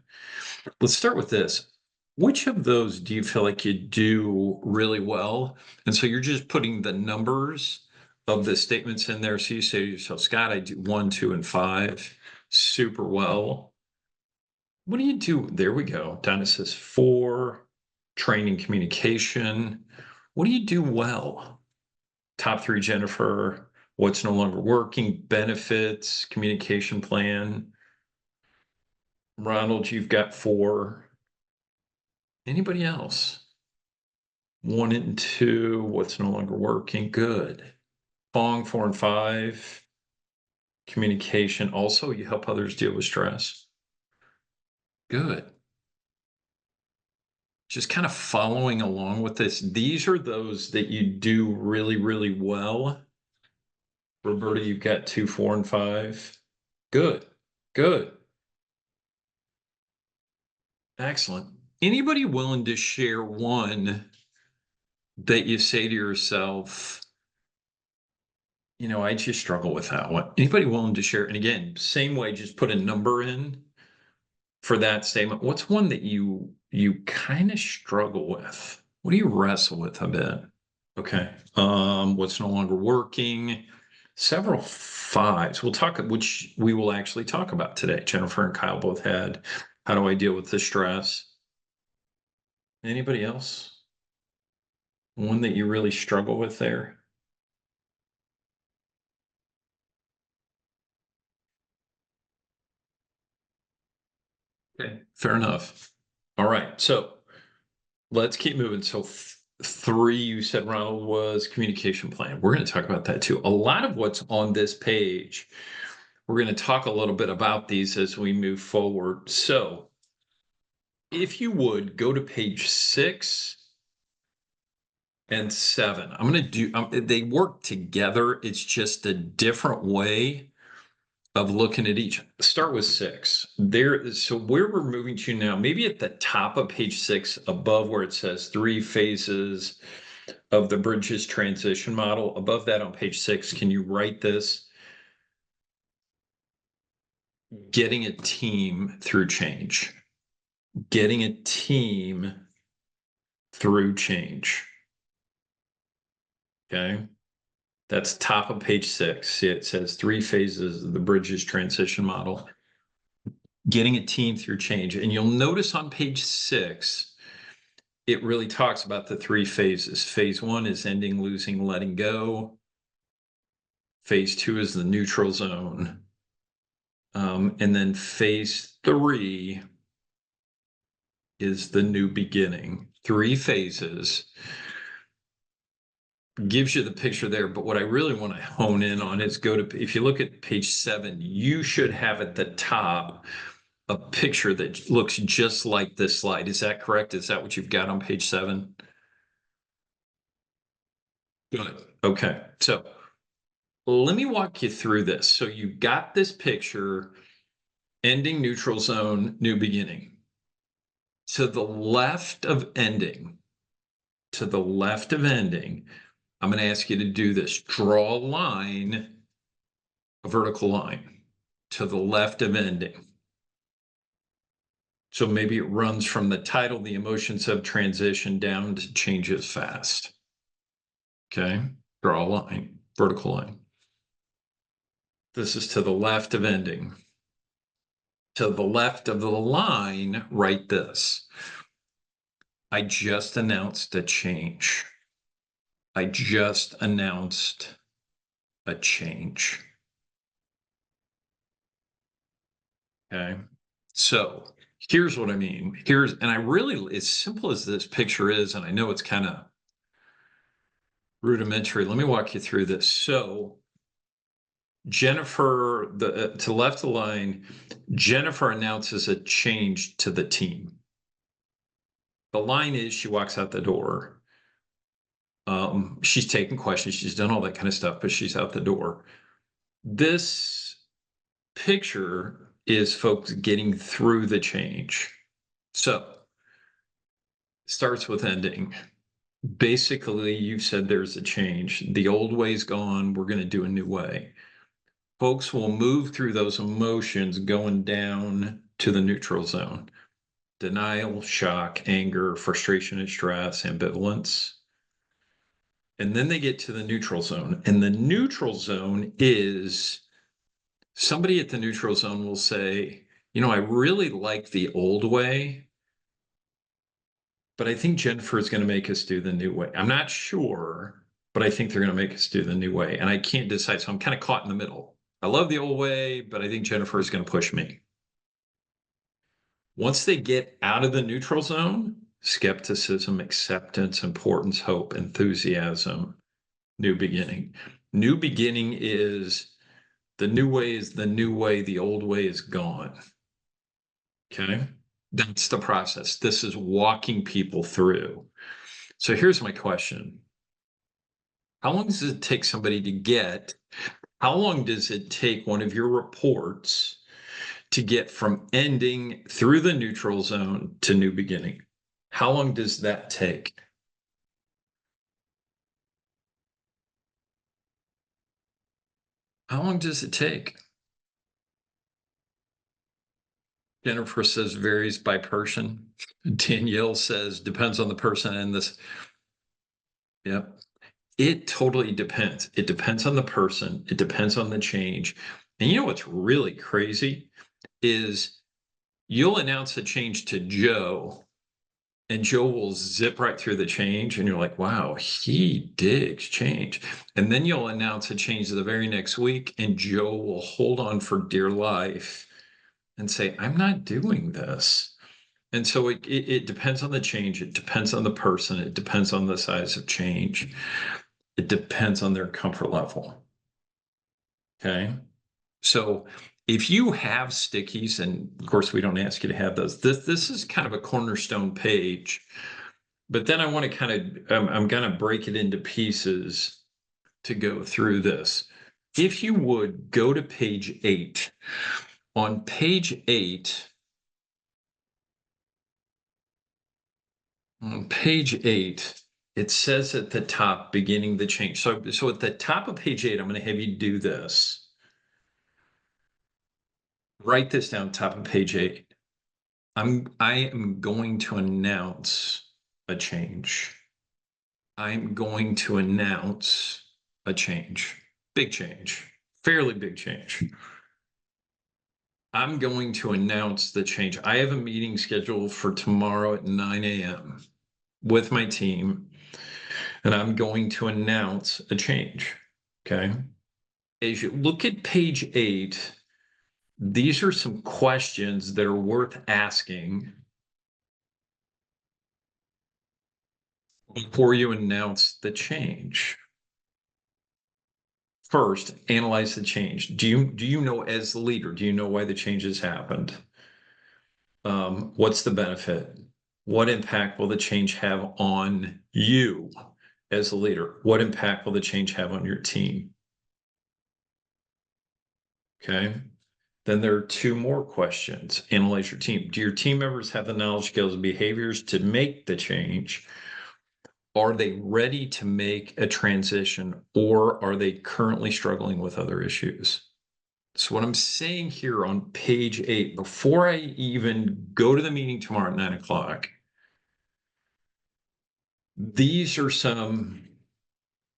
Let's start with this. Which of those do you feel like you do really well? And so you're just putting the numbers of the statements in there. So you say to yourself, Scott, I do 1, 2, and 5 super well. What do you do? There we go. Donna says 4, training communication. What do you do well? Top 3, Jennifer. What's no longer working? Benefits, communication plan. Ronald, you've got 4. Anybody else? 1 and 2, what's no longer working? Good. Fong, 4 and 5. Communication. Also, you help others deal with stress. Good. Just kind of following along with this. These are those that you do really, really well. Roberta, you've got 2, 4, and 5. Good. Excellent. Anybody willing to share one that you say to yourself, you know, I just struggle with that one? Anybody willing to share? And again, same way, just put a number in for that statement. What's one that you kind of struggle with? What do you wrestle with a bit? Okay. What's no longer working? Several 5s. We'll talk, which we will actually talk about today. Jennifer and Kyle both had. How do I deal with the stress? Anybody else? One that you really struggle with there? Okay, fair enough. All right, so let's keep moving. So 3, you said, Ronald, was communication plan. We're going to talk about that too. A lot of what's on this page, we're going to talk a little bit about these as we move forward. So if you would go to page 6 and 7, I'm going to do, they work together. It's just a different way of looking at each. Start with 6 there. So where we're moving to now, maybe at the top of page 6, above where it says 3 phases of the bridges transition model, above that on page 6, can you write this? Getting a team through change. Getting a team through change. Okay. That's top of page 6. See, it says 3 phases of the bridges transition model. Getting a team through change. And you'll notice on page 6, it really talks about the 3 phases. Phase 1 is ending, losing, letting go. Phase 2 is the neutral zone. And then phase 3 is the new beginning. 3 phases. Gives you the picture there, but what I really want to hone in on is go to, if you look at page 7, you should have at the top a picture that looks just like this slide. Is that correct? Is that what you've got on page 7? Good. Okay. So let me walk you through this. So you got this picture, ending, neutral zone, new beginning. To the left of ending, I'm going to ask you to do this. Draw a line, a vertical line to the left of ending. So maybe it runs from the title, the emotions of transition, down to changes fast. Okay, draw a line, vertical line. This is to the left of ending. To the left of the line, write this. I just announced a change. I just announced a change. Okay, so here's what I mean. And I really, as simple as this picture is, and I know it's kind of rudimentary, let me walk you through this. So Jennifer, to the left of the line, Jennifer announces a change to the team. The line is she walks out the door. She's taking questions, she's done all that kind of stuff, but she's out the door. This picture is folks getting through the change. So starts with ending. Basically, you've said there's a change. The old way's gone. We're going to do a new way. Folks will move through those emotions going down to the neutral zone. Denial, shock, anger, frustration and stress, ambivalence. And then they get to the neutral zone. And the neutral zone is somebody at the neutral zone will say, you know, I really like the old way, but I think Jennifer is going to make us do the new way. I'm not sure, but I think they're going to make us do the new way. And I can't decide. So I'm kind of caught in the middle. I love the old way, but I think Jennifer is going to push me. Once they get out of the neutral zone, skepticism, acceptance, importance, hope, enthusiasm, new beginning. New beginning is the new way is the new way, the old way is gone. Okay? That's the process. This is walking people through. So here's my question. How long does it take somebody to get? How long does it take one of your reports to get from ending through the neutral zone to new beginning? How long does that take? How long does it take? Jennifer says varies by person. Danielle says depends on the person and this. Yep. It totally depends. It depends on the person. It depends on the change. And you know what's really crazy is you'll announce a change to Joe and Joe will zip right through the change. And you're like, wow, he digs change. And then you'll announce a change the very next week and Joe will hold on for dear life and say, I'm not doing this. And so it depends on the change. It depends on the person. It depends on the size of change. It depends on their comfort level. Okay. So if you have stickies, and of course we don't ask you to have those, this is kind of a cornerstone page, but then I want to kind of, I'm going to break it into pieces to go through this. If you would go to page 8, on page 8, on page 8, it says at the top, beginning the change. So at the top of page 8, I'm going to have you do this. Write this down, top of page 8. I am going to announce a change. I'm going to announce a change. Big change. Fairly big change. I'm going to announce the change. I have a meeting scheduled for tomorrow at 9 a.m. with my team, and I'm going to announce a change. Okay. As you look at page 8, these are some questions that are worth asking before you announce the change. First, analyze the change. Do you know, as the leader, do you know why the change has happened? What's the benefit? What impact will the change have on you as a leader? What impact will the change have on your team? Okay. Then there are 2 more questions. Analyze your team. Do your team members have the knowledge, skills, and behaviors to make the change? Are they ready to make a transition, or are they currently struggling with other issues? So what I'm saying here on page 8, before I even go to the meeting tomorrow at 9 o'clock, these are some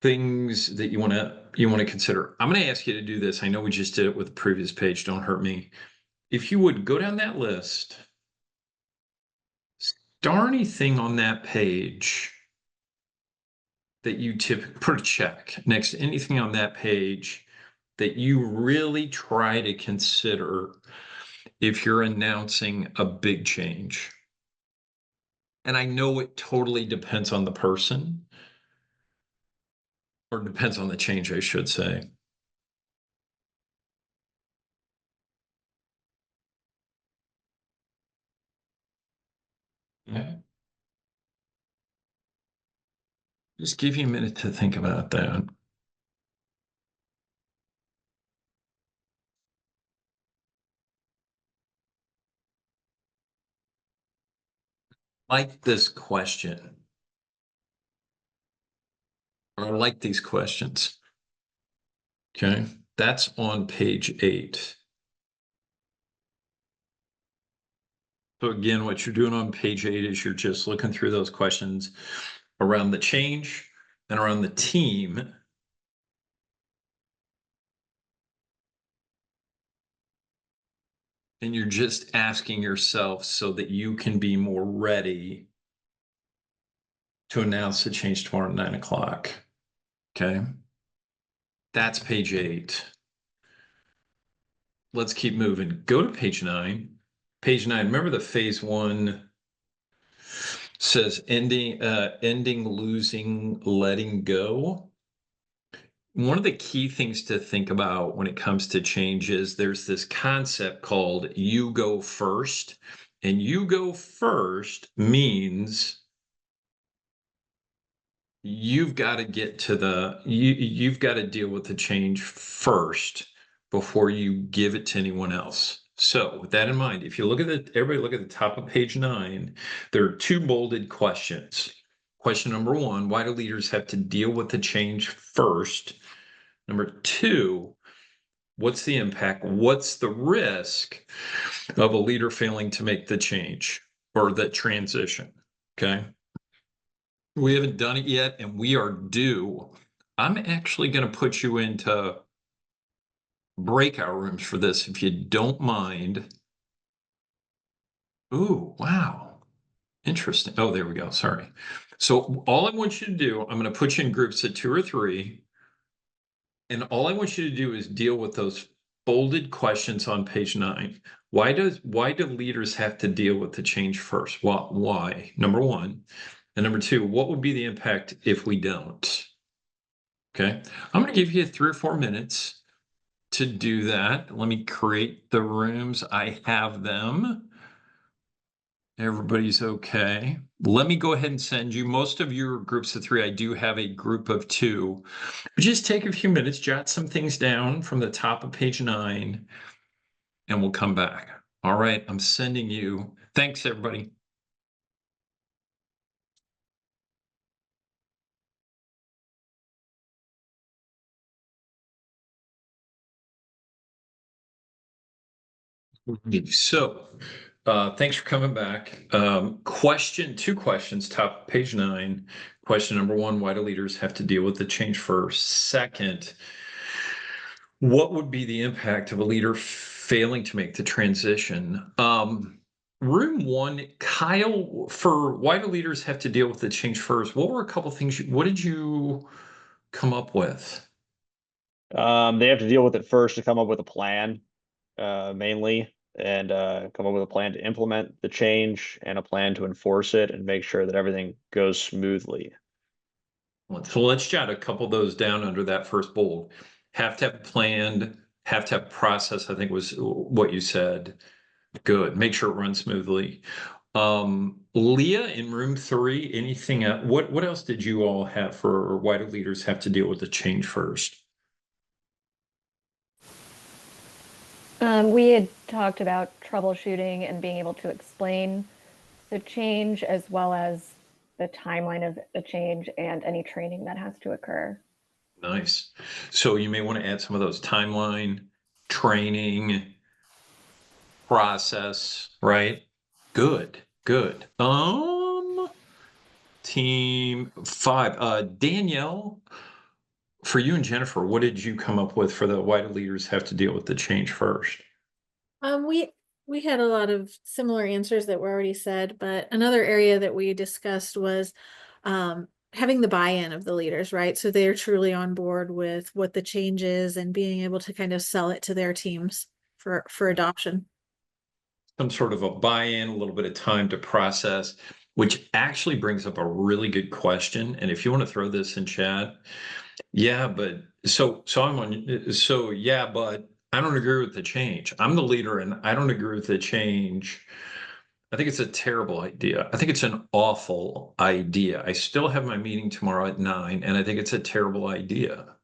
things that you want to consider. I'm going to ask you to do this. I know we just did it with the previous page. Don't hurt me. If you would go down that list, star anything on that page that you put a check next to anything on that page that you really try to consider if you're announcing a big change. And I know it totally depends on the person, or depends on the change, I should say. Yeah. Just give you a minute to think about that. Like this question, or I like these questions. Okay, that's on page 8. So again, what you're doing on page 8 is you're just looking through those questions around the change and around the team. And you're just asking yourself so that you can be more ready to announce the change tomorrow at 9 o'clock. Okay. That's page 8. Let's keep moving. Go to page 9. Page 9. Remember the phase 1 says ending, losing, letting go. One of the key things to think about when it comes to change is there's this concept called you go first. And you go first means you've got to get to you've got to deal with the change first before you give it to anyone else. So with that in mind, if you look at everybody look at the top of page 9, there are 2 bolded questions. Question number 1, why do leaders have to deal with the change first? Number 2, what's the impact? What's the risk of a leader failing to make the change or the transition? Okay. We haven't done it yet, and we are due. I'm actually going to put you into breakout rooms for this, if you don't mind. Ooh, wow. Interesting. Oh, there we go. Sorry. So all I want you to do, I'm going to put you in groups of 2 or 3. And all I want you to do is deal with those bolded questions on page 9. Why do leaders have to deal with the change first? Why? Number one. And number two, what would be the impact if we don't? Okay. I'm going to give you 3 or 4 minutes to do that. Let me create the rooms. I have them. Everybody's okay. Let me go ahead and send you, most of your groups of 3. I do have a group of 2. Just take a few minutes, jot some things down from the top of page 9, and we'll come back. All right, I'm sending you. Thanks, everybody. So, thanks for coming back. 2 questions, top of page 9. Question number 1, why do leaders have to deal with the change first? Second, what would be the impact of a leader failing to make the transition? Room 1, Kyle, for why do leaders have to deal with the change first? What were a couple things, what did you come up with? They have to deal with it first to come up with a plan, mainly, and come up with a plan to implement the change and a plan to enforce it and make sure that everything goes smoothly. So let's jot a couple of those down under that first bold. Have to have planned, have to have process, I think was what you said. Good. Make sure it runs smoothly. Leah in room 3, anything else? What else did you all have for why do leaders have to deal with the change first? We had talked about troubleshooting and being able to explain the change as well as the timeline of the change and any training that has to occur. Nice. So you may want to add some of those timeline, training, process, right? Good. Team 5. Danielle, for you and Jennifer, what did you come up with for the why do leaders have to deal with the change first? We had a lot of similar answers that were already said, but another area that we discussed was having the buy-in of the leaders, right? So they're truly on board with what the change is and being able to kind of sell it to their teams for adoption. Some sort of a buy-in, a little bit of time to process, which actually brings up a really good question. And if you want to throw this in chat, yeah, but but I don't agree with the change. I'm the leader and I don't agree with the change. I think it's a terrible idea. I think it's an awful idea. I still have my meeting tomorrow at 9, and I think it's a terrible idea.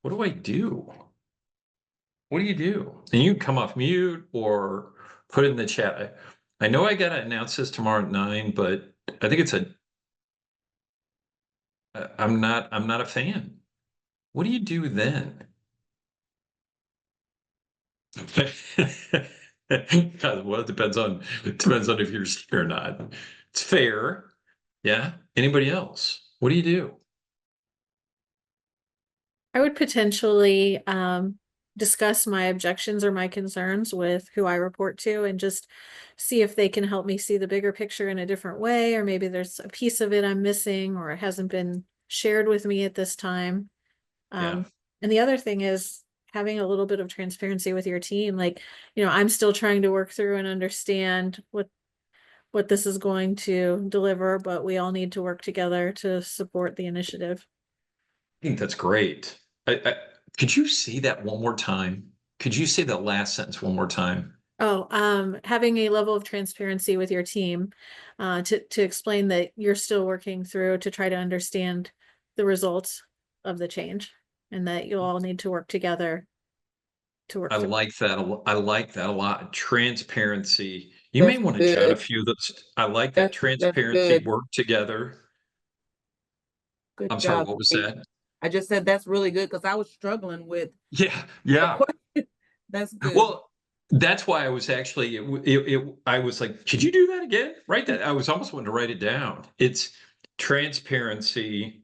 What do I do? What do you do? And you can come off mute or put it in the chat. I know I got to announce this tomorrow at 9, but I think I'm not a fan. What do you do then? Well, it depends on if you're sick or not. It's fair. Yeah. Anybody else? What do you do? I would potentially discuss my objections or my concerns with who I report to and just see if they can help me see the bigger picture in a different way, or maybe there's a piece of it I'm missing or it hasn't been shared with me at this time. Yeah. And the other thing is having a little bit of transparency with your team. Like, I'm still trying to work through and understand what this is going to deliver, but we all need to work together to support the initiative. I think that's great. Could you say that one more time? Could you say that last sentence one more time? Having a level of transparency with your team, to explain that you're still working through to try to understand the results of the change and that you'll all need to work together to work I through. like that. I like that a lot. Transparency. You may That's want to jot a good. few of those. I like that. That's Transparency, good. work together. Good I'm sorry, job. what was that? I just said that's really good because I was struggling with Yeah. that's good. Well, that's why I was actually, I was like, could you do that again? Write that. I was almost wanting to write it down. It's transparency.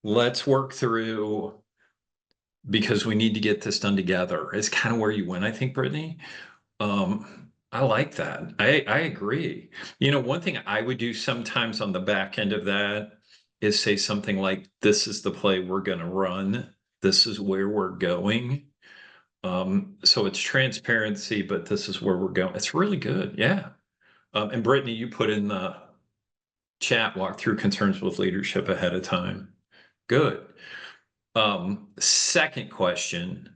Let's work through because we need to get this done together. It's kind of where you went, I think, Brittany. I like that. I agree. One thing I would do sometimes on the back end of that is say something like, this is the play we're going to run. This is where we're going. So it's transparency, but this is where we're going. It's really good. Yeah. And Brittany, you put in the chat, walk through concerns with leadership ahead of time. Good. Second question,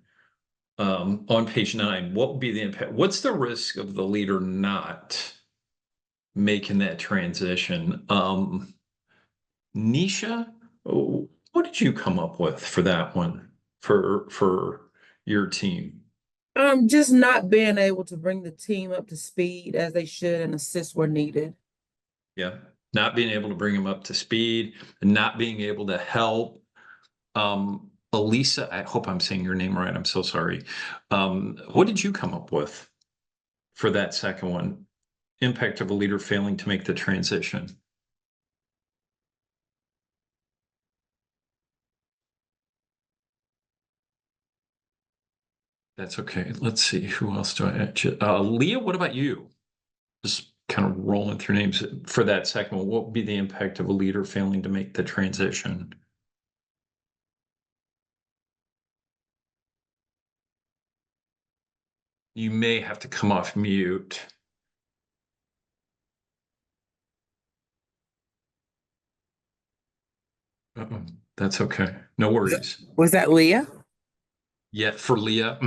on page 9, what would be the impact? What's the risk of the leader not making that transition? Nisha, what did you come up with for that one for your team? Just not being able to bring the team up to speed as they should and assist where needed. Yeah, not being able to bring them up to speed and not being able to help. Elisa, I hope I'm saying your name right. I'm so sorry. What did you come up with for that second one? Impact of a leader failing to make the transition. That's okay. Let's see. Who else do I? Leah, what about you? Just kind of rolling through names for that second one. What would be the impact of a leader failing to make the transition? You may have to come off mute. Uh-oh. That's okay. No worries. Was that Leah? Yeah, for Leah.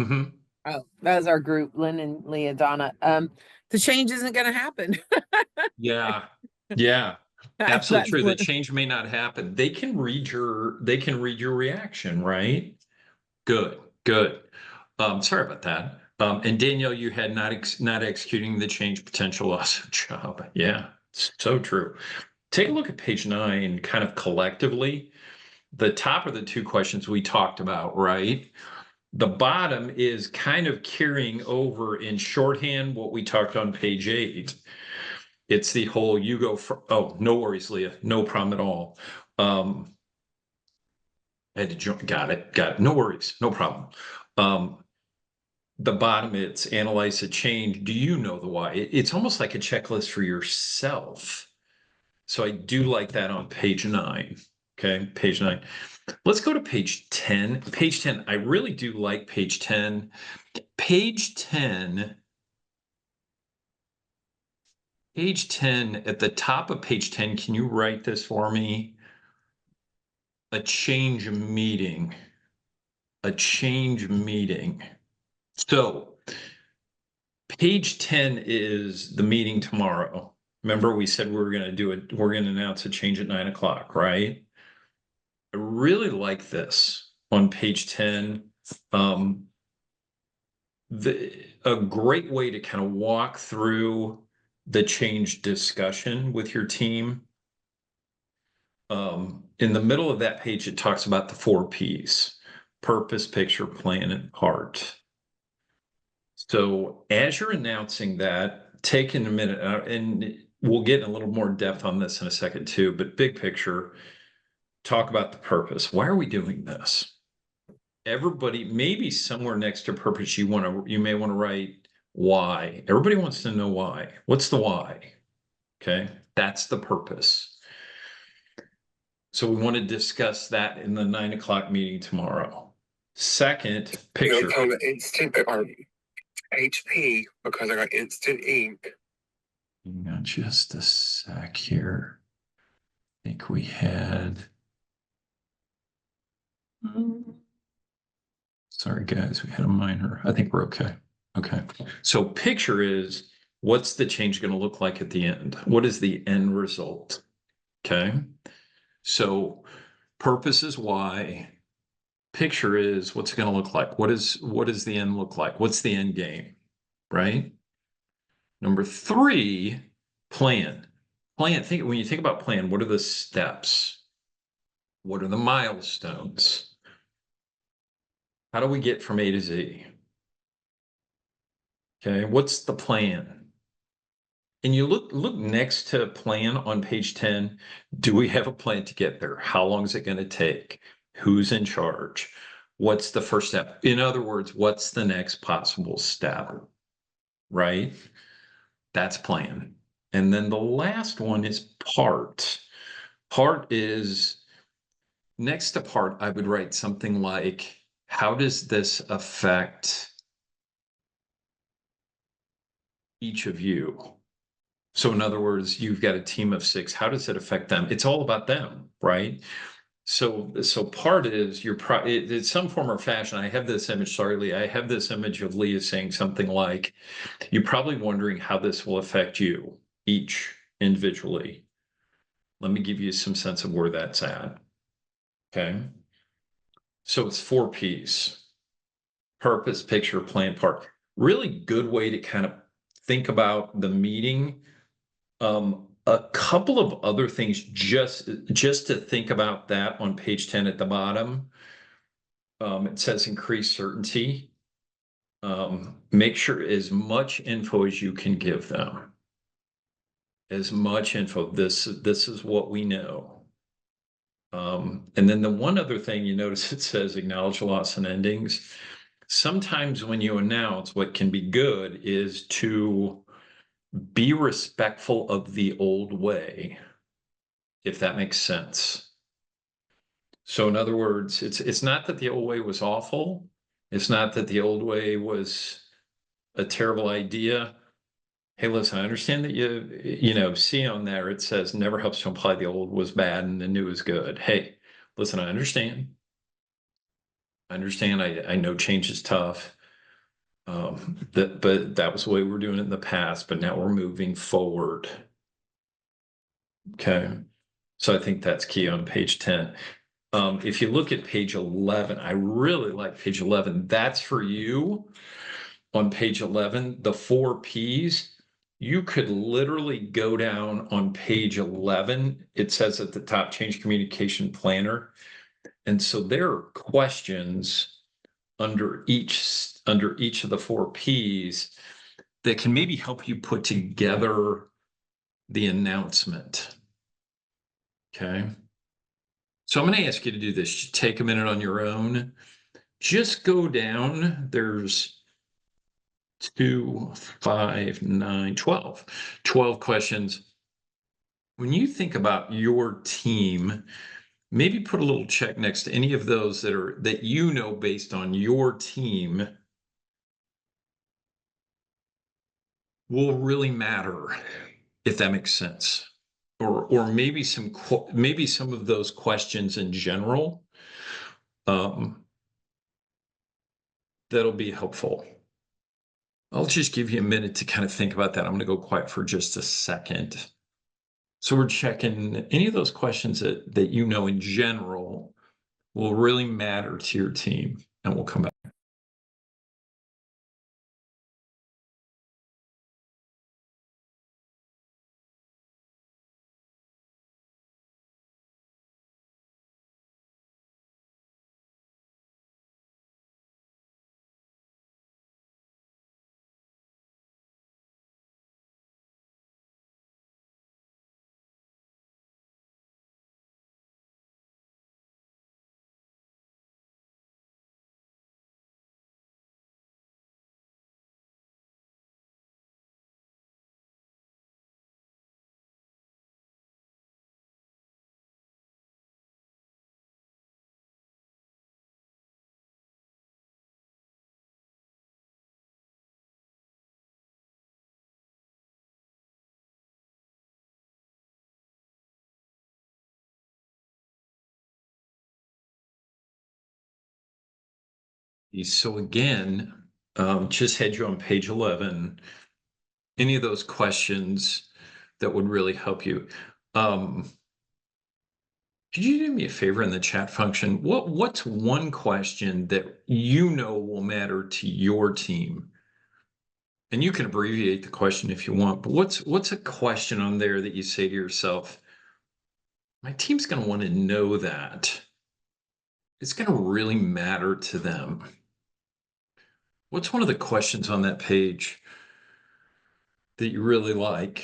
Oh, that was our group, Lynn and Leah, Donna. The change isn't going to happen. Yeah. Yeah. That's Absolutely true. The what- change may not happen. They can read your reaction, right? Good, good. Sorry about that. And Danielle, you had not executing the change potential loss of job. Yeah, so true. Take a look at page 9, kind of collectively. The top are the two questions we talked about, right? The bottom is kind of carrying over in shorthand what we talked on page 8. It's the whole you go for, oh, no worries, Leah, no problem at all. I had to jump, got it, no worries, no problem. The bottom, it's analyze the change. Do you know the why? It's almost like a checklist for yourself. So I do like that on page 9. Okay, page 9. Let's go to page 10. Page 10, I really do like page 10. Page 10, at the top of page 10, can you write this for me? A change meeting. A change meeting. So page 10 is the meeting tomorrow. Remember, we said we were going to do it. We're going to announce a change at 9 o'clock, right? I really like this on page 10. A great way to kind of walk through the change discussion with your team. In the middle of that page, it talks about the 4 Ps: purpose, picture, plan, and heart. So as you're announcing that, taking a minute, and we'll get in a little more depth on this in a second too, but big picture, talk about the purpose. Why are we doing this? Everybody, maybe somewhere next to purpose, you may want to write why. Everybody wants to know why. What's the why? Okay, that's the purpose. So we want to discuss that in the 9 o'clock meeting tomorrow. Second, picture. On the instant HP because I got instant ink. Hang on just a sec here. I think we had. Sorry, guys, we had a minor. I think we're okay. Okay. So picture is, what's the change going to look like at the end? What is the end result? Okay. So purpose is why. Picture is, what's it going to look like? What does the end look like? What's the end game? Right? Number 3, plan. When you think about plan, what are the steps? What are the milestones? How do we get from A to Z? Okay, what's the plan? And you look next to plan on page 10. Do we have a plan to get there? How long is it going to take? Who's in charge? What's the first step? In other words, what's the next possible step? Right? That's plan. And then the last one is part. Part is, next to part, I would write something like, how does this affect each of you. So in other words, you've got a team of 6. How does it affect them? It's all about them, right? So part is it's some form or fashion. I have this image, sorry, Leah, I have this image of Leah saying something like, you're probably wondering how this will affect you each individually. Let me give you some sense of where that's at. Okay. So it's 4 P's: purpose, picture, plan, part. Really good way to kind of think about the meeting. A couple of other things just to think about that on page 10 at the bottom. It says increase certainty. Make sure as much info as you can give them. As much info. This is what we know. And then the one other thing you notice, it says acknowledge loss and endings. Sometimes when you announce, what can be good is to be respectful of the old way, if that makes sense. So in other words, it's not that the old way was awful. It's not that the old way was a terrible idea. Hey, listen, I understand that you know, see on there, it says never helps to imply the old was bad and the new is good. Hey, listen, I understand. I know change is tough. But that was the way we were doing it in the past, but now we're moving forward. Okay. So I think that's key on page 10. If you look at page 11, I really like page 11. That's for you. On page 11, the 4 P's, you could literally go down on page 11. It says at the top, change communication planner. And so there are questions under each of the 4 P's that can maybe help you put together the announcement. Okay. So I'm going to ask you to do this. Just take a minute on your own. Just go down. There's 2, 5, 9, 12. 12 questions. When you think about your team, maybe put a little check next to any of those that you know based on your team will really matter, if that makes sense. Or maybe some of those questions in general, that'll be helpful. I'll just give you a minute to kind of think about that. I'm going to go quiet for just a second. So we're checking any of those questions that you know in general will really matter to your team, and we'll come back. So again, just had you on page 11. Any of those questions that would really help you. Could you do me a favor in the chat function? What's one question that you know will matter to your team? And you can abbreviate the question if you want, but what's a question on there that you say to yourself, my team's going to want to know that. It's going to really matter to them. What's one of the questions on that page that you really like?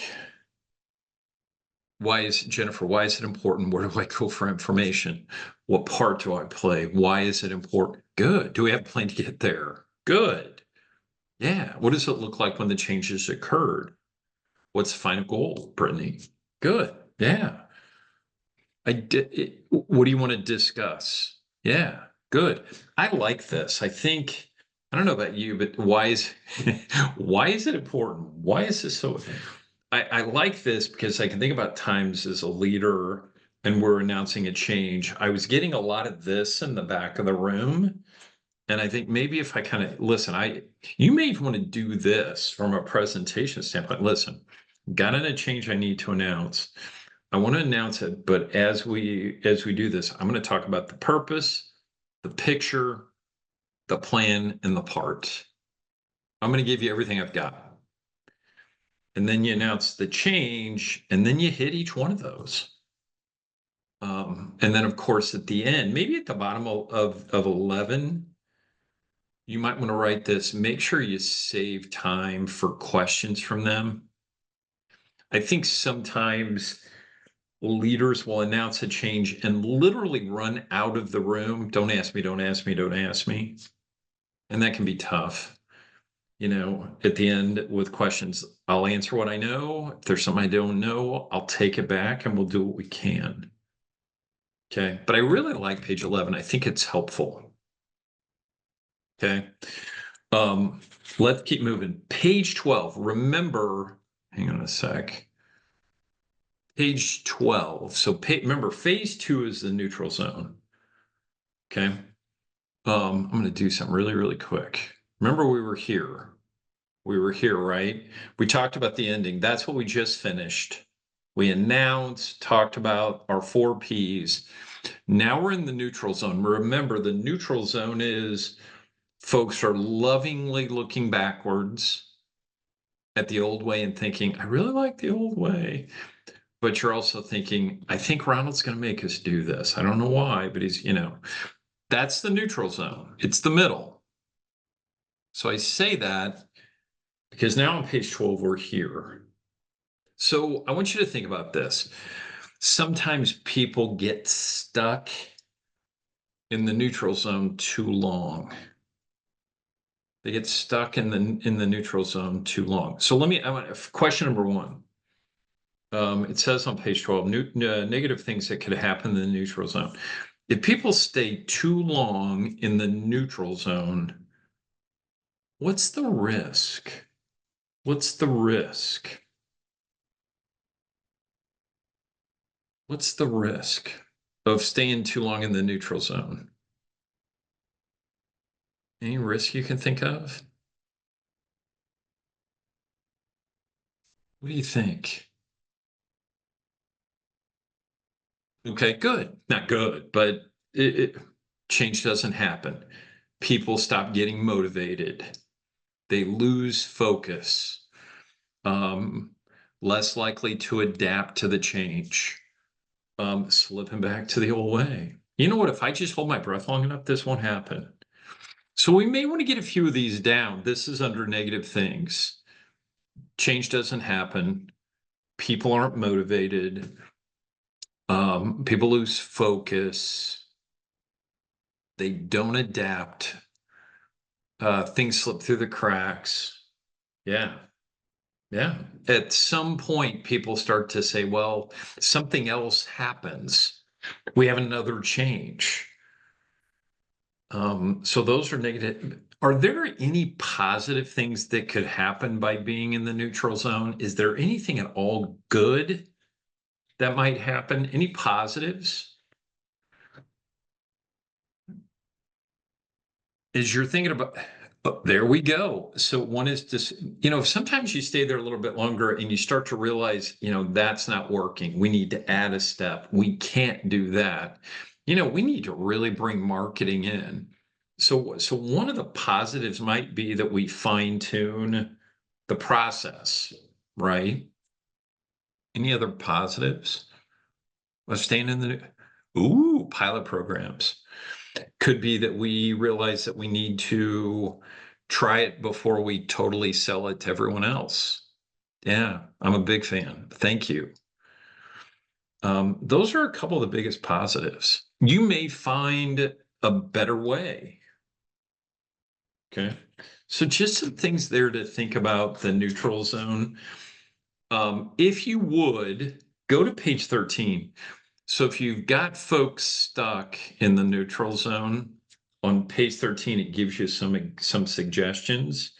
Jennifer, why is it important? Where do I go for information? What part do I play? Why is it important? Good. Do we have a plan to get there? Good. Yeah. What does it look like when the changes occurred? What's the final goal, Brittany? Good. Yeah. What do you want to discuss? Yeah. Good. I like this. I think I don't know about you, but why is why is it important? Why is this so? I like this because I can think about times as a leader and we're announcing a change. I was getting a lot of this in the back of the room. And I think maybe if I kind of listen, you may want to do this from a presentation standpoint. Listen, got in a change I need to announce. I want to announce it, but as we do this, I'm going to talk about the purpose, the picture, the plan, and the part. I'm going to give you everything I've got. And then you announce the change, and then you hit each one of those. And then, of course, at the end, maybe at the bottom of 11, you might want to write this. Make sure you save time for questions from them. I think sometimes leaders will announce a change and literally run out of the room. Don't ask me, don't ask me, don't ask me. And that can be tough. You know, at the end with questions, I'll answer what I know. If there's something I don't know, I'll take it back and we'll do what we can. Okay. But I really like page 11. I think it's helpful. Okay. Let's keep moving. Page 12. Remember, hang on a sec. Page 12. So remember, phase 2 is the neutral zone. Okay. I'm going to do something really, really quick. Remember, we were here. We were here, right? We talked about the ending. That's what we just finished. We announced, talked about our 4 Ps. Now we're in the neutral zone. Remember, the neutral zone is folks are lovingly looking backwards at the old way and thinking, I really like the old way. But you're also thinking, I think Ronald's going to make us do this. I don't know why, but he's, that's the neutral zone. It's the middle. So I say that because now on page 12, we're here. So I want you to think about this. Sometimes people get stuck in the neutral zone too long. They get stuck in the neutral zone too long. So I want question number 1. It says on page 12, negative things that could happen in the neutral zone. If people stay too long in the neutral zone, what's the risk? What's the risk? What's the risk of staying too long in the neutral zone? Any risk you can think of? What do you think? Okay, good. Not good, but change doesn't happen. People stop getting motivated. They lose focus. Less likely to adapt to the change. Slipping back to the old way. You know what? If I just hold my breath long enough, this won't happen. So we may want to get a few of these down. This is under negative things. Change doesn't happen. People aren't motivated. People lose focus. They don't adapt. Things slip through the cracks. Yeah. Yeah. At some point, people start to say, well, something else happens. We have another change. So those are negative. Are there any positive things that could happen by being in the neutral zone? Is there anything at all good that might happen? Any positives? As you're thinking about, there we go. So one is just, sometimes you stay there a little bit longer and you start to realize, that's not working. We need to add a step. We can't do that. We need to really bring marketing in. So one of the positives might be that we fine tune the process, right? Any other positives? Let's staying in the pilot programs. Could be that we realize that we need to try it before we totally sell it to everyone else. Yeah, I'm a big fan. Thank you. Those are a couple of the biggest positives. You may find a better way. Okay. So just some things there to think about the neutral zone. If you would go to page 13. So if you've got folks stuck in the neutral zone, On page 13, it gives you some suggestions.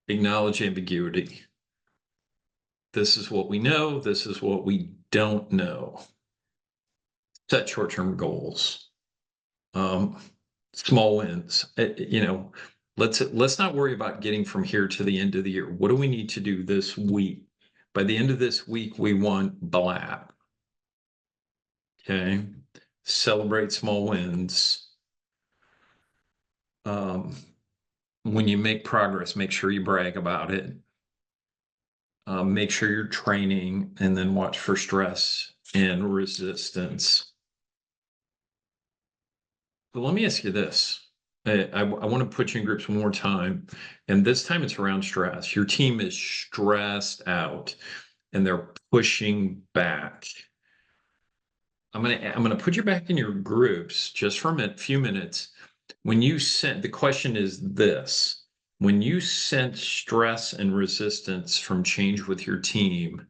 Acknowledge ambiguity. This is what we know. This is what we don't know. Set short-term goals. Small wins. Let's not worry about getting from here to the end of the year. What do we need to do this week? By the end of this week, we want blah. Okay. Celebrate small wins. When you make progress, make sure you brag about it. Make sure you're training, and then watch for stress and resistance. But let me ask you this. I want to put you in groups one more time. And this time it's around stress. Your team is stressed out and they're pushing back. I'm gonna put you back in your groups just for a few minutes. The question is this: when you sense stress and resistance from change with your team,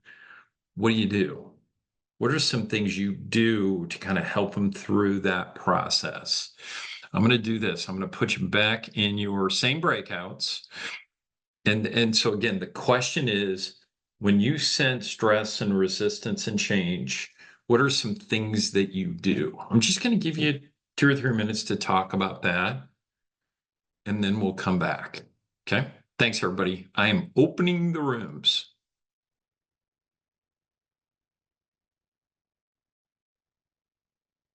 what do? What are some things you do to kind of help them through that process? I'm going to do this. I'm going to put you back in your same breakouts. And so again, the question is, when you sense stress and resistance and change, what are some things that you do? I'm just going to give you 2 or 3 minutes to talk about that, and then we'll come back. Okay. Thanks, everybody. I am opening the rooms.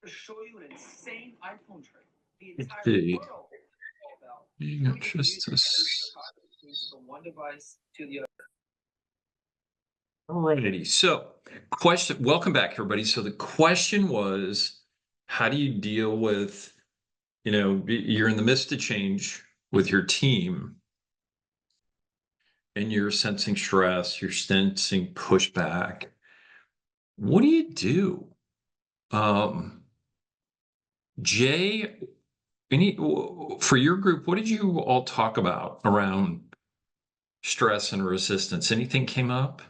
Show you an insane iPhone trick. The Let's entire see. world is all about. Just From one device to the other. Alrighty. So, welcome back, everybody. So the question was, how do you deal with, you're in the midst of change with your team, and you're sensing stress, you're sensing pushback. What do you do? Jay, for your group, what did you all talk about around stress and resistance? Anything came up?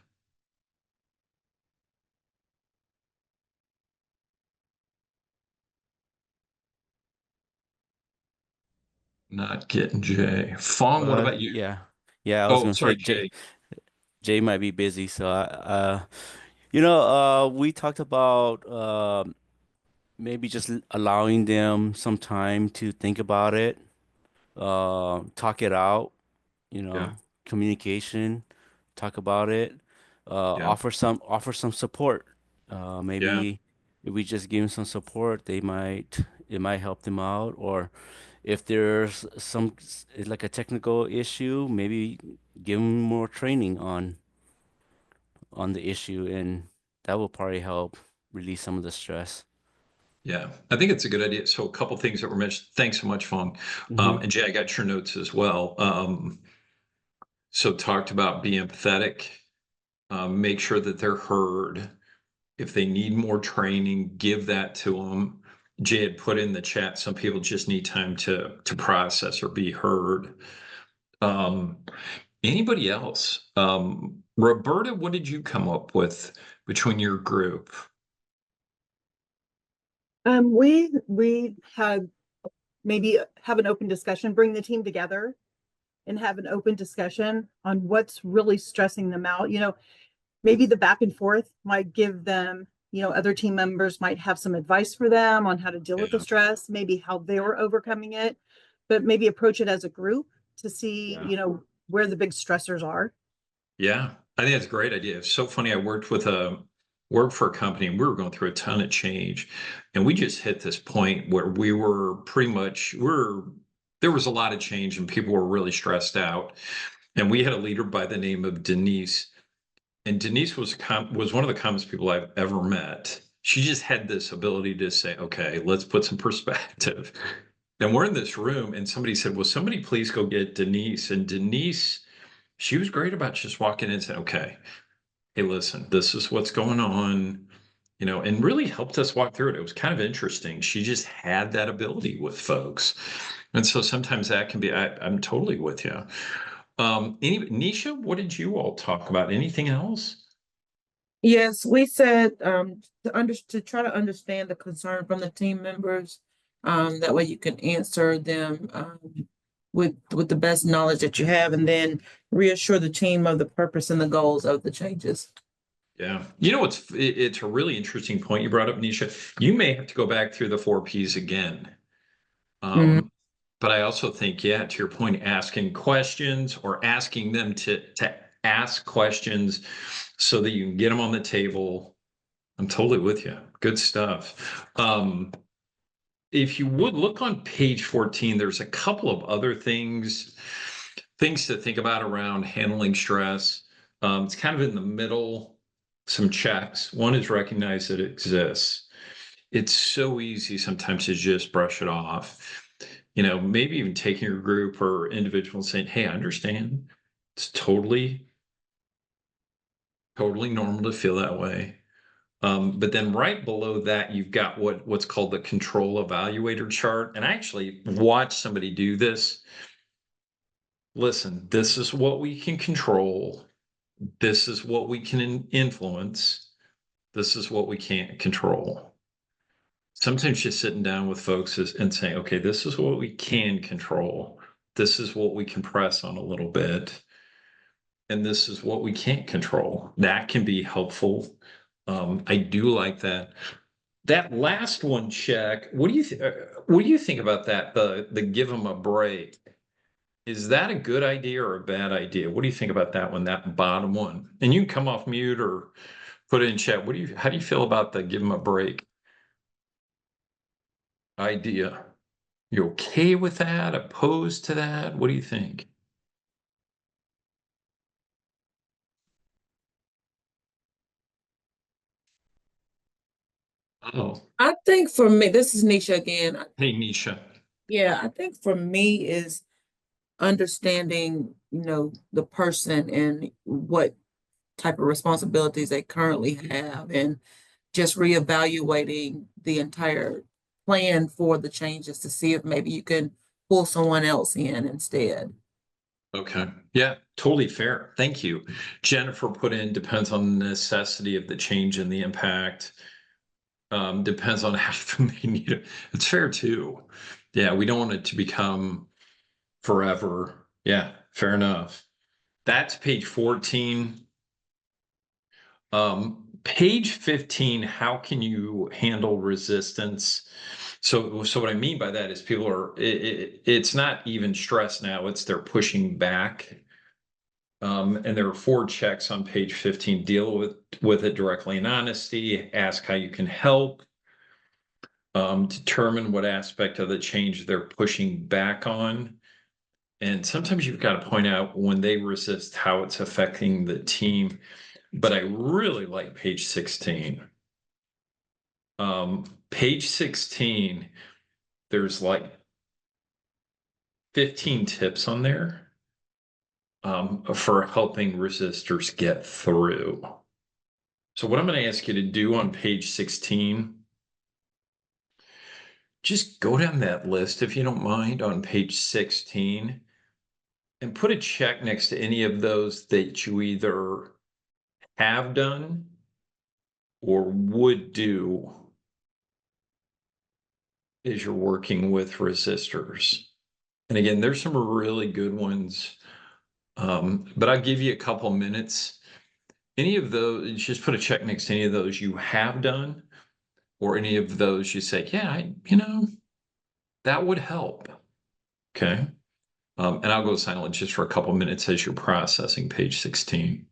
Not getting Jay. Fong, what about you? Yeah. Yeah, I was Oh, gonna say sorry, Jay. Jay might be busy, so we talked about maybe just allowing them some time to think about it, talk it out, Yeah, communication, talk about it, yeah, offer some support. yeah, Maybe if we just give them some support, it might help them out. Or if there's like a technical issue, maybe give them more training on the issue, and that will probably help release some of the stress. yeah. I think it's a good idea. So a couple things that were mentioned. Thanks so much, Fong. Hmm. And Jay, I got your notes as well. So talked about be empathetic, make sure that they're heard. If they need more training, give that to them. Jay had put in the chat, some people just need time to process or be heard. Um, Anybody else? Roberta, what did you come up with between your group? We had maybe have an open discussion, bring the team together and have an open discussion on what's really stressing them out. Maybe the back and forth might give them, other team members might have some advice for them on how to deal with the Yeah. stress, maybe how they were overcoming it, but maybe approach it as a group to see, Yeah. where the big stressors are. Yeah, I think that's a great idea. It's so funny. I worked for a company, and we were going through a ton of change, and we just hit this point where we were there was a lot of change and people were really stressed out. And we had a leader by the name of Denise, and Denise was one of the calmest people I've ever met. She just had this ability to say, okay, let's put some perspective. And we're in this room, and somebody said, will somebody please go get Denise? And Denise, she was great about just walking in and saying, okay, hey, listen, this is what's going on, and really helped us walk through it. It was kind of interesting. She just had that ability with folks. And so sometimes that can be, I'm totally with you. Nisha, what did you all talk about? Anything else? Yes, we said to try to understand the concern from the team members, That way you can answer them with the best knowledge that you have, and then reassure the team of the purpose and the goals of the changes. Yeah. You know, it's a really interesting point you brought up, Nisha. You may have to go back through the 4Ps again. But I also think, yeah, to your point, asking questions or asking them to ask questions so that you can get them on the table. I'm totally with you. Good stuff. If you would look on page 14, there's a couple of other things to think about around handling stress. It's kind of in the middle, some checks. One is recognize that it exists. It's so easy sometimes to just brush it off. You know, maybe even taking your group or individual and saying, hey, I understand. It's totally normal to feel that way. But then right below that, you've got what's called the control evaluator chart. And I actually watched somebody do this. Listen, this is what we can control. This is what we can influence. This is what we can't control. Sometimes just sitting down with folks and saying, okay, this is what we can control. This is what we can press on a little bit. And this is what we can't control. That can be helpful. I do like that. That last one, check. What do you think about that? The give them a break. Is that a good idea or a bad idea? What do you think about that one? That bottom one. And you can come off mute or put it in chat. How do you feel about the give them a break idea? You okay with that? Opposed to that? What do you think? Oh, I think for me, this is Nisha again. hey, Nisha. Yeah, I think for me is understanding, the person and what type of responsibilities they currently have, and just reevaluating the entire plan for the changes to see if maybe you can pull someone else in instead. Okay. Yeah, totally fair. Thank you. Jennifer put in depends on the necessity of the change and the impact. Depends on how they need it. It's fair too. Yeah, we don't want it to become forever. Yeah, fair enough. That's page 14. Page 15, how can you handle resistance? So what I mean by that is people it's not even stress now, it's they're pushing back. And there are 4 checks on page 15. Deal with it directly in honesty, ask how you can help, determine what aspect of the change they're pushing back on. And sometimes you've got to point out when they resist how it's affecting the team. But I really like page 16. Page 16, there's like 15 tips on there for helping resistors get through. So what I'm going to ask you to do on page 16, just go down that list, if you don't mind, on page 16 and put a check next to any of those that you either have done or would do as you're working with resistors. And again, there's some really good ones, but I'll give you a couple minutes. Any of those, just put a check next to any of those you have done, or any of those you say, yeah, that would help. Okay. And I'll go silent just for a couple minutes as you're processing page 16.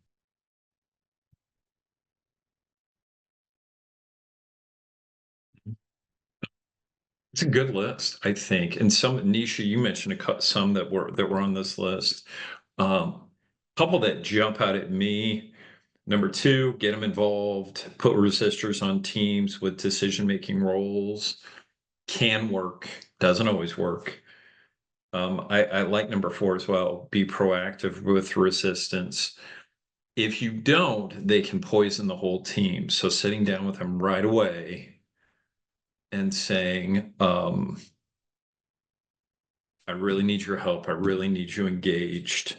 It's a good list, I think. And some, Nisha, you mentioned some that were on this list. Couple that jump out at me. Number 2, get them involved, put resistors on teams with decision-making roles. Can work, doesn't always work. I like number 4 as well. Be proactive with resistance. If you don't, they can poison the whole team. So sitting down with them right away and saying, I really need your help. I really need you engaged.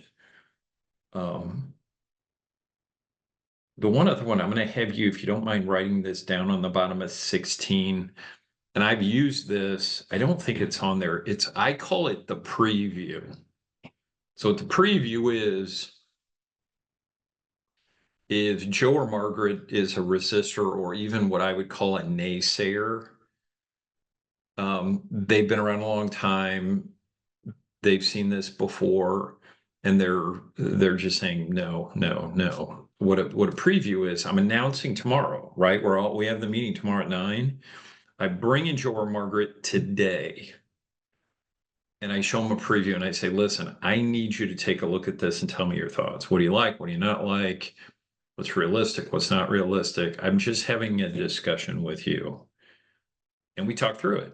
The one other one, I'm going to have you, if you don't mind writing this down on the bottom of 16, and I've used this, I don't think it's on there. I call it the preview. So what the preview is if Joe or Margaret is a resistor or even what I would call a naysayer, they've been around a long time. They've seen this before, and they're just saying no, no, no. What a preview is, I'm announcing tomorrow, right? We have the meeting tomorrow at 9. I bring in Joe or Margaret today, and I show them a preview, and I say, listen, I need you to take a look at this and tell me your thoughts. What do you like? What do you not like? What's realistic? What's not realistic? I'm just having a discussion with you, and we talk through it.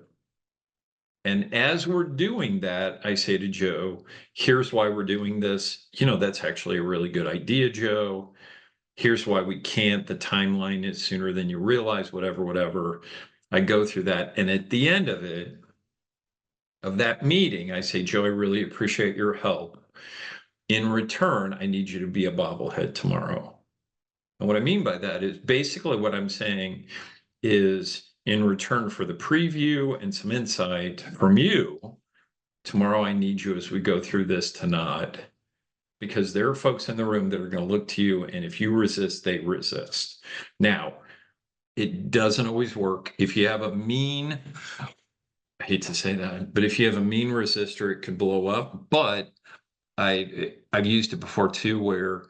And as we're doing that, I say to Joe, here's why we're doing this. That's actually a really good idea, Joe. Here's why we can't. The timeline is sooner than you realize, whatever. I go through that. And at the end of that meeting, I say, Joe, I really appreciate your help. In return, I need you to be a bobblehead tomorrow. And what I mean by that is basically what I'm saying is in return for the preview and some insight from you, tomorrow I need you as we go through this to nod, because there are folks in the room that are going to look to you, and if you resist, they resist. Now, it doesn't always work. If you have a mean, I hate to say that, but if you have a mean resistor, it could blow up. But I've used it before too, where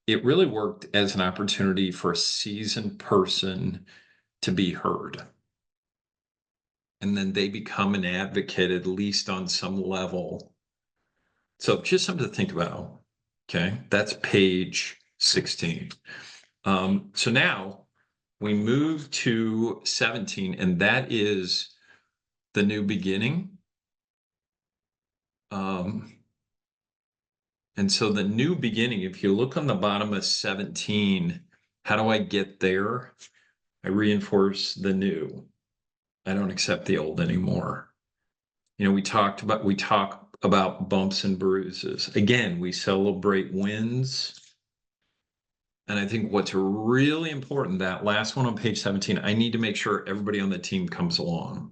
it really worked as an opportunity for a seasoned person to be heard. And then they become an advocate, at least on some level. So just something to think about. Okay, that's page 16. So now we move to 17, and that is the new beginning. And so the new beginning, if you look on the bottom of 17, how do I get there? I reinforce the new. I don't accept the old anymore. We talk about bumps and bruises. Again, we celebrate wins. And I think what's really important, that last one on page 17, I need to make sure everybody on the team comes along.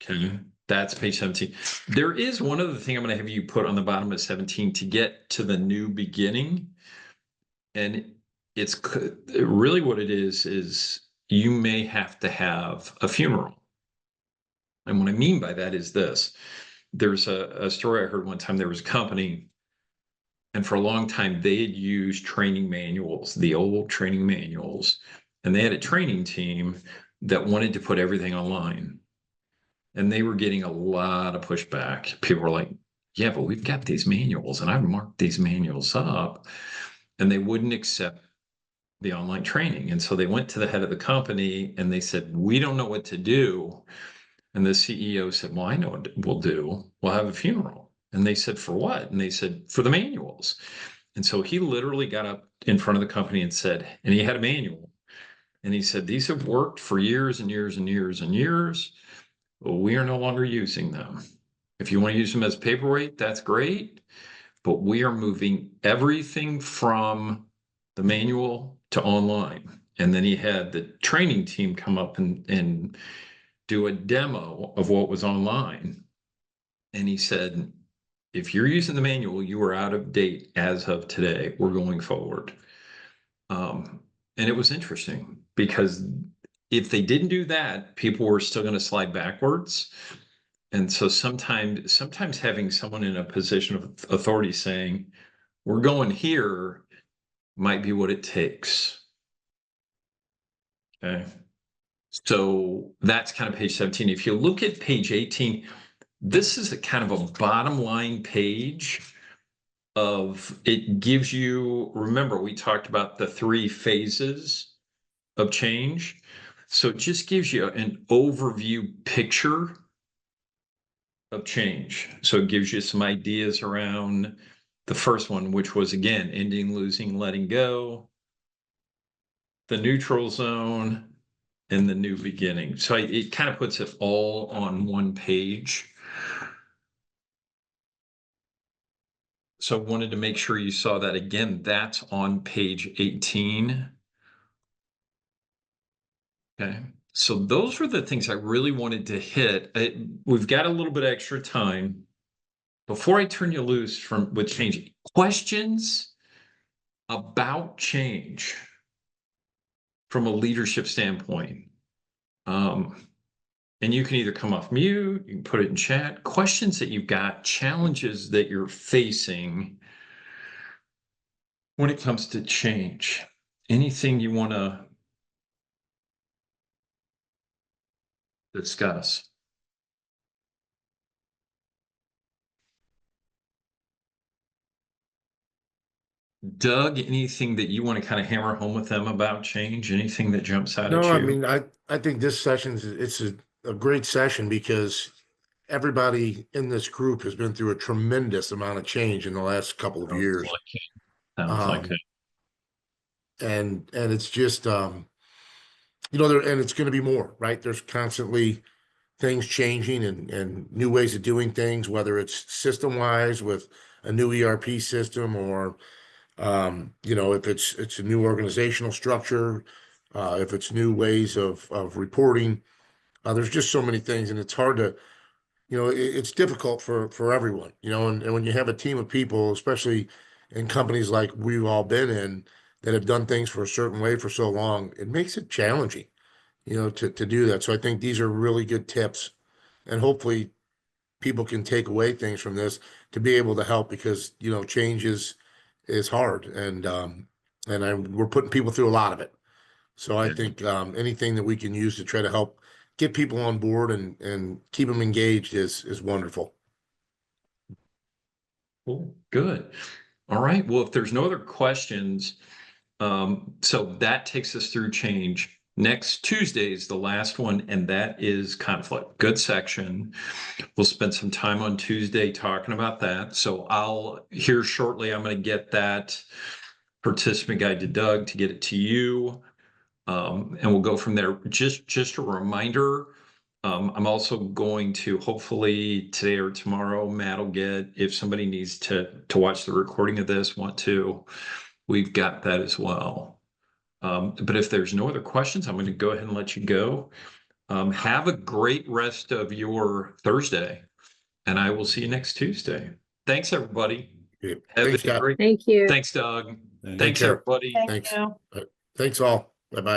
Okay, that's page 17. There is one other thing I'm going to have you put on the bottom of 17 to get to the new beginning. And it's really what it is you may have to have a funeral. And what I mean by that is this. There's a story I heard one time. There was a company, and for a long time, they had used training manuals, the old training manuals, and they had a training team that wanted to put everything online. And they were getting a lot of pushback. People were like, yeah, but we've got these manuals, and I've marked these manuals up, and they wouldn't accept the online training. And so they went to the head of the company, and they said, we don't know what to do. And the CEO said, well, I know what we'll do. We'll have a funeral. And they said, for what? And they said, for the manuals. And so he literally got up in front of the company and said, and he had a manual. And he said, these have worked for years and years and years and years. Well, we are no longer using them. If you want to use them as paperweight, that's great. But we are moving everything from the manual to online. And then he had the training team come up and do a demo of what was online. And he said, if you're using the manual, you are out of date as of today. We're going forward. And it was interesting because if they didn't do that, people were still going to slide backwards. And so sometimes having someone in a position of authority saying, we're going here, might be what it takes. Okay. So that's kind of page 17. If you look at page 18, this is a kind of a bottom line page of, it gives you, remember, we talked about the 3 phases of change. So it just gives you an overview picture of change. So it gives you some ideas around the first one, which was, again, ending, losing, letting go, the neutral zone, and the new beginning. So it kind of puts it all on one page. So I wanted to make sure you saw that. Again, that's on page 18. Okay, So those were the things I really wanted to hit. We've got a little bit extra time. Before I turn you loose with change, questions about change from a leadership standpoint. And you can either come off mute, you can put it in chat, questions that you've got, challenges that you're facing when it comes to change. Anything you want to discuss? Doug, anything that you want to kind of hammer home with them about change? Anything that jumps out at No, you? I mean, I think this session it's a great session because everybody in this group has been through a tremendous amount of change in the last couple of years. Sounds like Um, it. and it's just you know, and it's going to be more, right? There's constantly things changing and new ways of doing things, whether it's system wise with a new ERP system or you know, if it's a new organizational structure, if it's new ways of reporting. There's just so many things, and it's hard to, you know, it's difficult for everyone, you know, and when you have a team of people, especially in companies like we've all been in that have done things for a certain way for so long, it makes it challenging, you know, to do that. So I think these are really good tips, and hopefully people can take away things from this to be able to help because, you know, change is hard, and we're putting people through a lot of it. So I Yeah. think anything that we can use to try to help get people on board and keep them engaged is wonderful. Cool. Good. All right. Well, if there's no other questions, so that takes us through change. Next Tuesday is the last one, and that is conflict. Good section. We'll spend some time on Tuesday talking about that. So I'll here shortly, I'm going to get that participant guide to Doug to get it to you. And we'll go from there. Just a reminder, I'm also going to hopefully today or tomorrow, Matt will get, if somebody needs to watch the recording of this, we've got that as well. But if there's no other questions, I'm going to go ahead and let you go. Have a great rest of your Thursday, and I will see you next Tuesday. Thanks, everybody. Okay. Have Thanks, a Scott. great. Thank you. Thanks, Doug. Thank Thanks, care. everybody. Thank Thanks. you. Thanks all. Bye-bye.